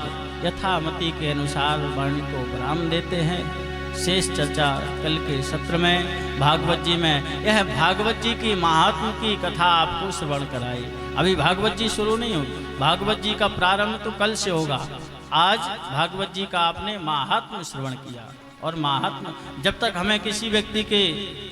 यथामति के अनुसार वाणी को विराम देते हैं। शेष चर्चा कल के सत्र में भागवत जी में, यह भागवत जी की महात्म की कथा आपको श्रवण कराई। अभी भागवत जी शुरू नहीं होगी, भागवत जी का प्रारंभ तो कल से होगा। आज भागवत जी का आपने महात्म श्रवण किया। और महात्म, जब तक हमें किसी व्यक्ति के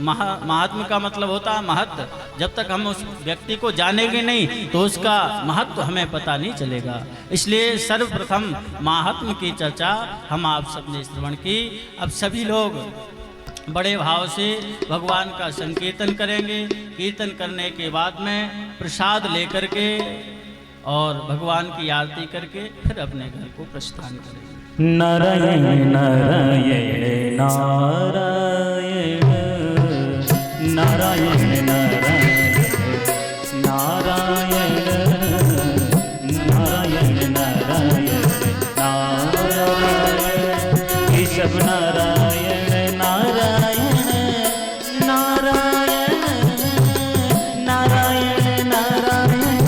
महात्म का मतलब होता है महत्व, जब तक हम उस व्यक्ति को जानेंगे नहीं तो उसका महत्व हमें पता नहीं चलेगा। इसलिए सर्वप्रथम महात्म की चर्चा हम आप सबने श्रवण की। अब सभी लोग बड़े भाव से भगवान का संकीर्तन करेंगे। कीर्तन करने के बाद में प्रसाद लेकर के और भगवान की आरती करके फिर अपने घर को प्रस्थान करेंगे। नारायण नारायण नारायण नारायण नारायण नारायण नारायण नारायण नारायण केशव नारायण नारायण नारायण नारायण नारायण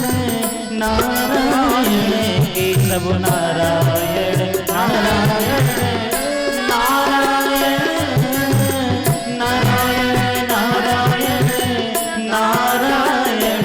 नारायण केशव नारायण नारायण नारायण नारायण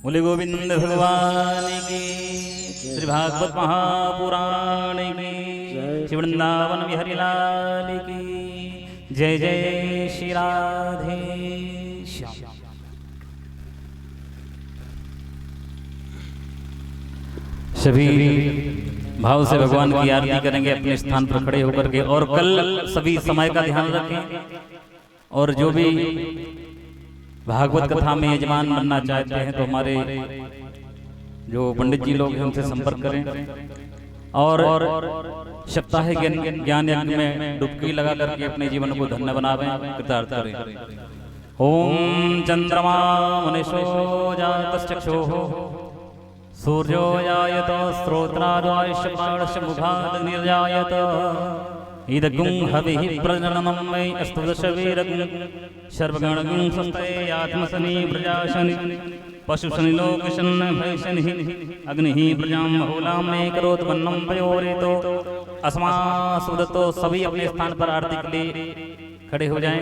बोले गोविंद भगवान की, श्री भागवत महापुराण की, श्री वृंदावन बिहारी लाल की जय। जय श्री राधे श्याम। सभी भाव से भगवान की आरती करेंगे अपने स्थान पर खड़े होकर के। और कल सभी समय का ध्यान रखें, और जो भी भागवत कथा में यजमान बनना चाहते हैं तो हमारे जो पंडित जी लोग हैं उनसे संपर्क करें, और सप्ताह ज्ञान यज्ञ में डुबकी लगा करके अपने जीवन को धन्य बनावें, कृतार्थ करें। ओम चंद्रमा मनीषो जातश्चक्षुः सूर्यो जायत स्रोत्राद्वायुष्यपाणश्च मुखाद् निर्जायत इदगुं हविः प्रजननं मयि अस्तु दशवीरगुं सर्वगणगुं स्वस्ते आत्मसनि प्रजाशनि पशुशनि लोकशन् भैशनिः अग्निः प्रजां बहुलां मे करोतु वन्नं पयोरितो अस्मा सुदत्तो। सभी अपने स्थान पर आरती के लिए खड़े हो जाएं।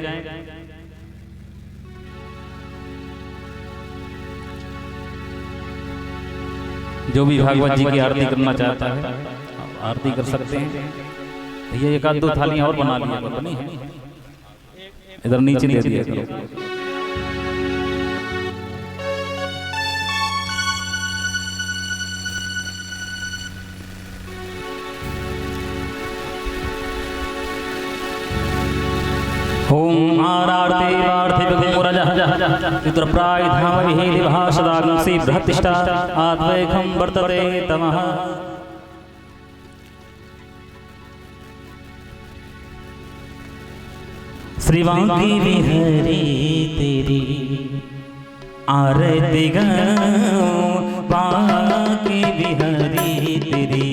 जो भी भागवत जी की आरती करना चाहता है आरती कर सकते हैं। भैया एक आध दो थाली और बना लिया करो, नहीं है इधर नीचे दे दिया करो। ओम आरार्ते वार्थे बगुरजः चित्रप्राय धाम विहिति भाषदागंसि बृहत्तिष्ठा आद्वैखं वर्तते तमः। श्रीवांकी विहरी तेरी आरती गाऊं, बांकी विहरी तेरी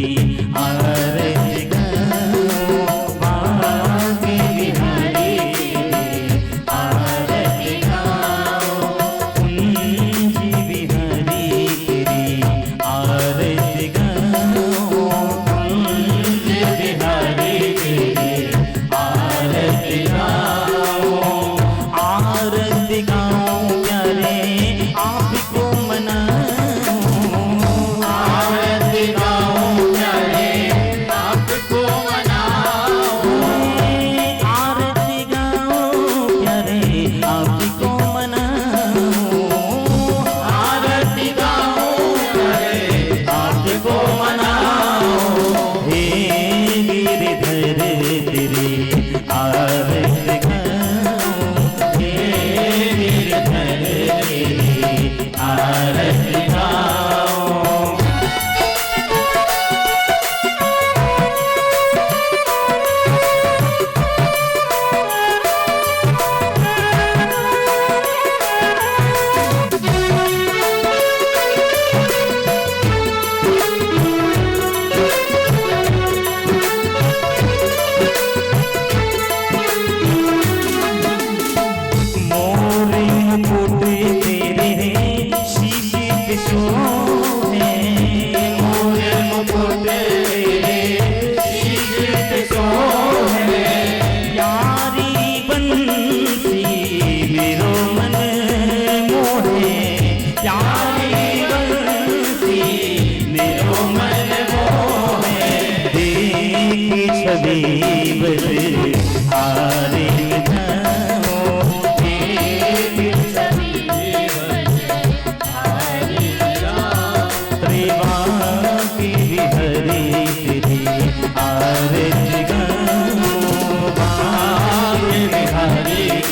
आरती गाऊं, बांकी विहरी तेरी आरती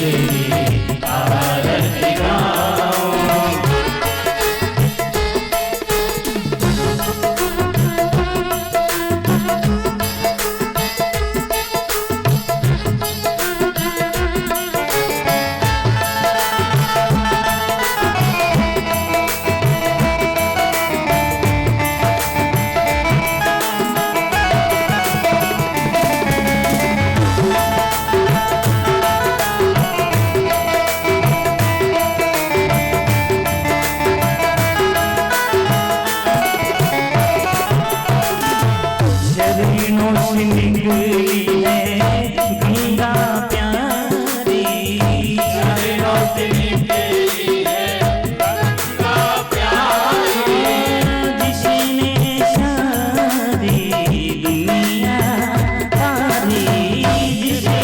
तेरी आरती गाऊं। चरणों से निकली है गंगा प्यारी, चरणों से निकली है गंगा प्यारी, जिसने सारी दुनिया तारी, जिसने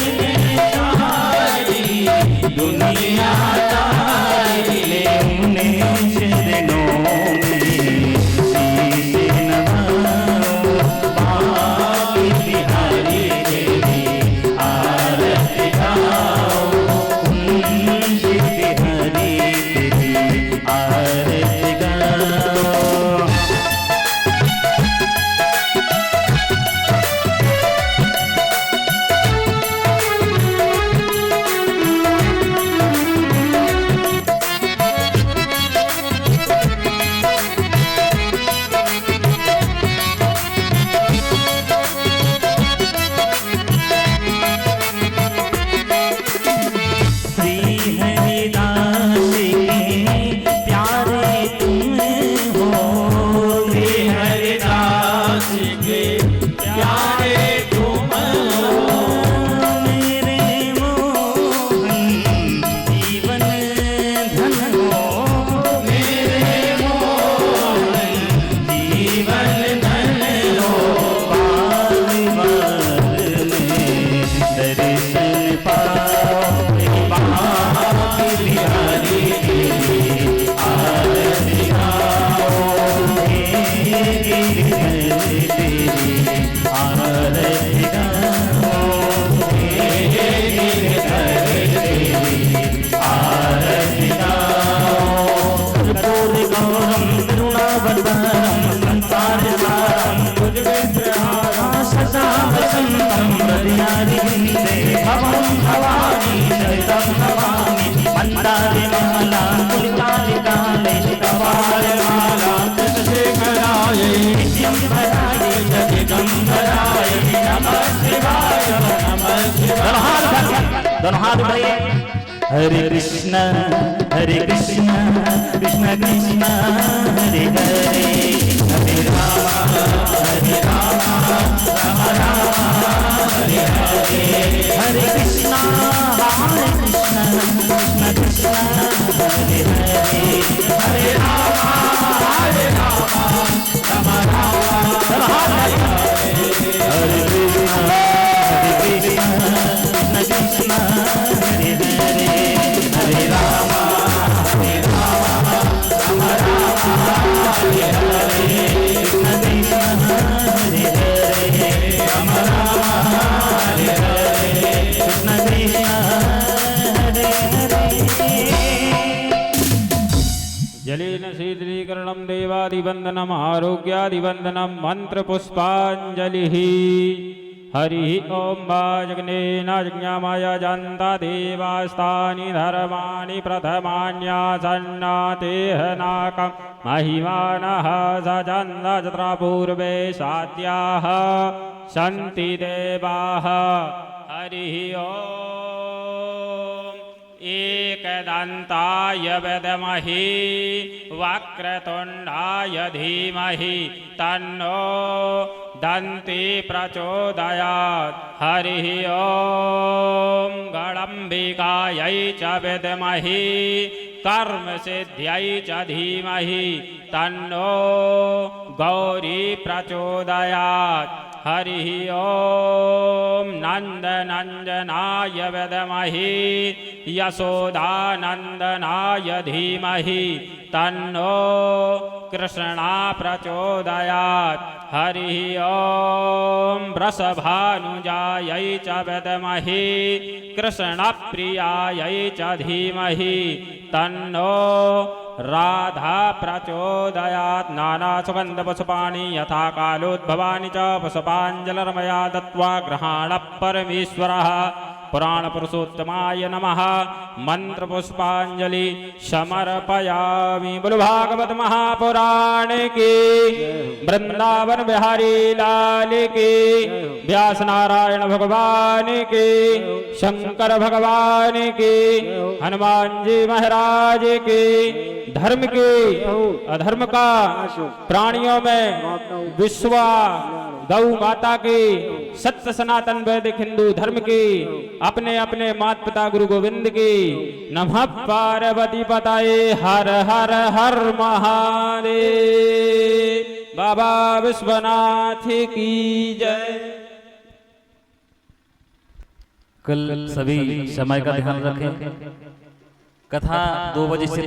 सारी दुनिया तारी, ले उन्हें चरणों में शीश नवाओ, बिहारी तेरी आरती गाओ, कुंज बिहारी तेरी आरती गाओ। श्री हरिदास के प्यारे तुम हो, श्री हरिदास के प्यारे तुम हो, मेरे मोहन जीवन धन हो, मेरे मोहन जीवन धन हो, बार बार में दर्शन पाओ, बिहारी तेरी आरती गाओ, गिरिधर तेरी आरती गाओ, गिरिधर तेरी आरती गाओ। कर्पूर गौरम करुणावतारम संसारसारम भुजगेन्द्रहारं सदा वसन्तं हृदयारविन्दे भवं भवानी सहितं नमामि। मन्दारमाला पुलिकालिकाले कपालमाला कृतशेखराय नित्यम्भराय जगदम्बराय नमः शिवाय नमः शिवाय। दोनों हाथ उठाइए। हरे कृष्ण कृष्ण कृष्ण हरे हरे, हरे राम राम राम हरे हरे, हरे कृष्ण कृष्ण कृष्ण हरे हरे, हरे राम राम राम हरे हरे, हरे कृष्ण कृष्ण कृष्ण हरे हरे, हरे राम राम राम हरे हरे, कृष्ण कृष्ण हरे हरे, राम राम हरे हरे, कृष्ण कृष्ण हरे हरे। जलेन शीतलीकरणं देवादिवन्दनम् आरोग्यादिवन्दनं मन्त्रपुष्पाञ्जलिः। हरिः ॐ वाजग्नेन जज्ञामाय जन्ता देवास्तानि धर्माणि प्रथमान्यासन्नातेह नाकं महिमानः सजन्त तत्र पूर्वे सात्याः सन्ति देवाः। हरिः ॐ एकदन्ताय विद्महे वक्रतुण्डाय धीमहि तन्नो दन्ति प्रचोदयात्। हरिः ॐ गणाम्बिकायै च विद्महे कर्मसिद्ध्यै च धीमहि तन्नो गौरी प्रचोदयात्। हरिः ॐ नन्दनन्दनाय विद्महे यशोदानन्दनाय धीमहि तन्नो कृष्णा प्रचोदयात् हरिः ॐ वृषभानुजायै च विद्महे कृष्णप्रियायै च धीमहि तन्नो राधा प्रचोदयात् नानासुगन्धपुष्पाणि यथा कालोद्भवानि च पुष्पाञ्जलिर्मया दत्त्वा गृहाणः परमेश्वरः पुराणपुरुषोत्तमाय नमः मंत्रपुष्पांजलि समर्पयामि। बोलो भागवत महापुराण की, वृंदावन बिहारी लाल की, व्यास नारायण भगवान की, शंकर भगवान की, हनुमान जी महाराज की। धर्म की अधर्म का प्राणियों में विश्वास, गौ माता की, सत्य सनातन वैदिक हिंदू धर्म की, अपने अपने माता पिता गुरु गोविंद की। नमः पार्वती पताये हर हर हर महादेव। बाबा विश्वनाथ की जय। कल सभी समय का ध्यान रखें। कथा 2 बजे से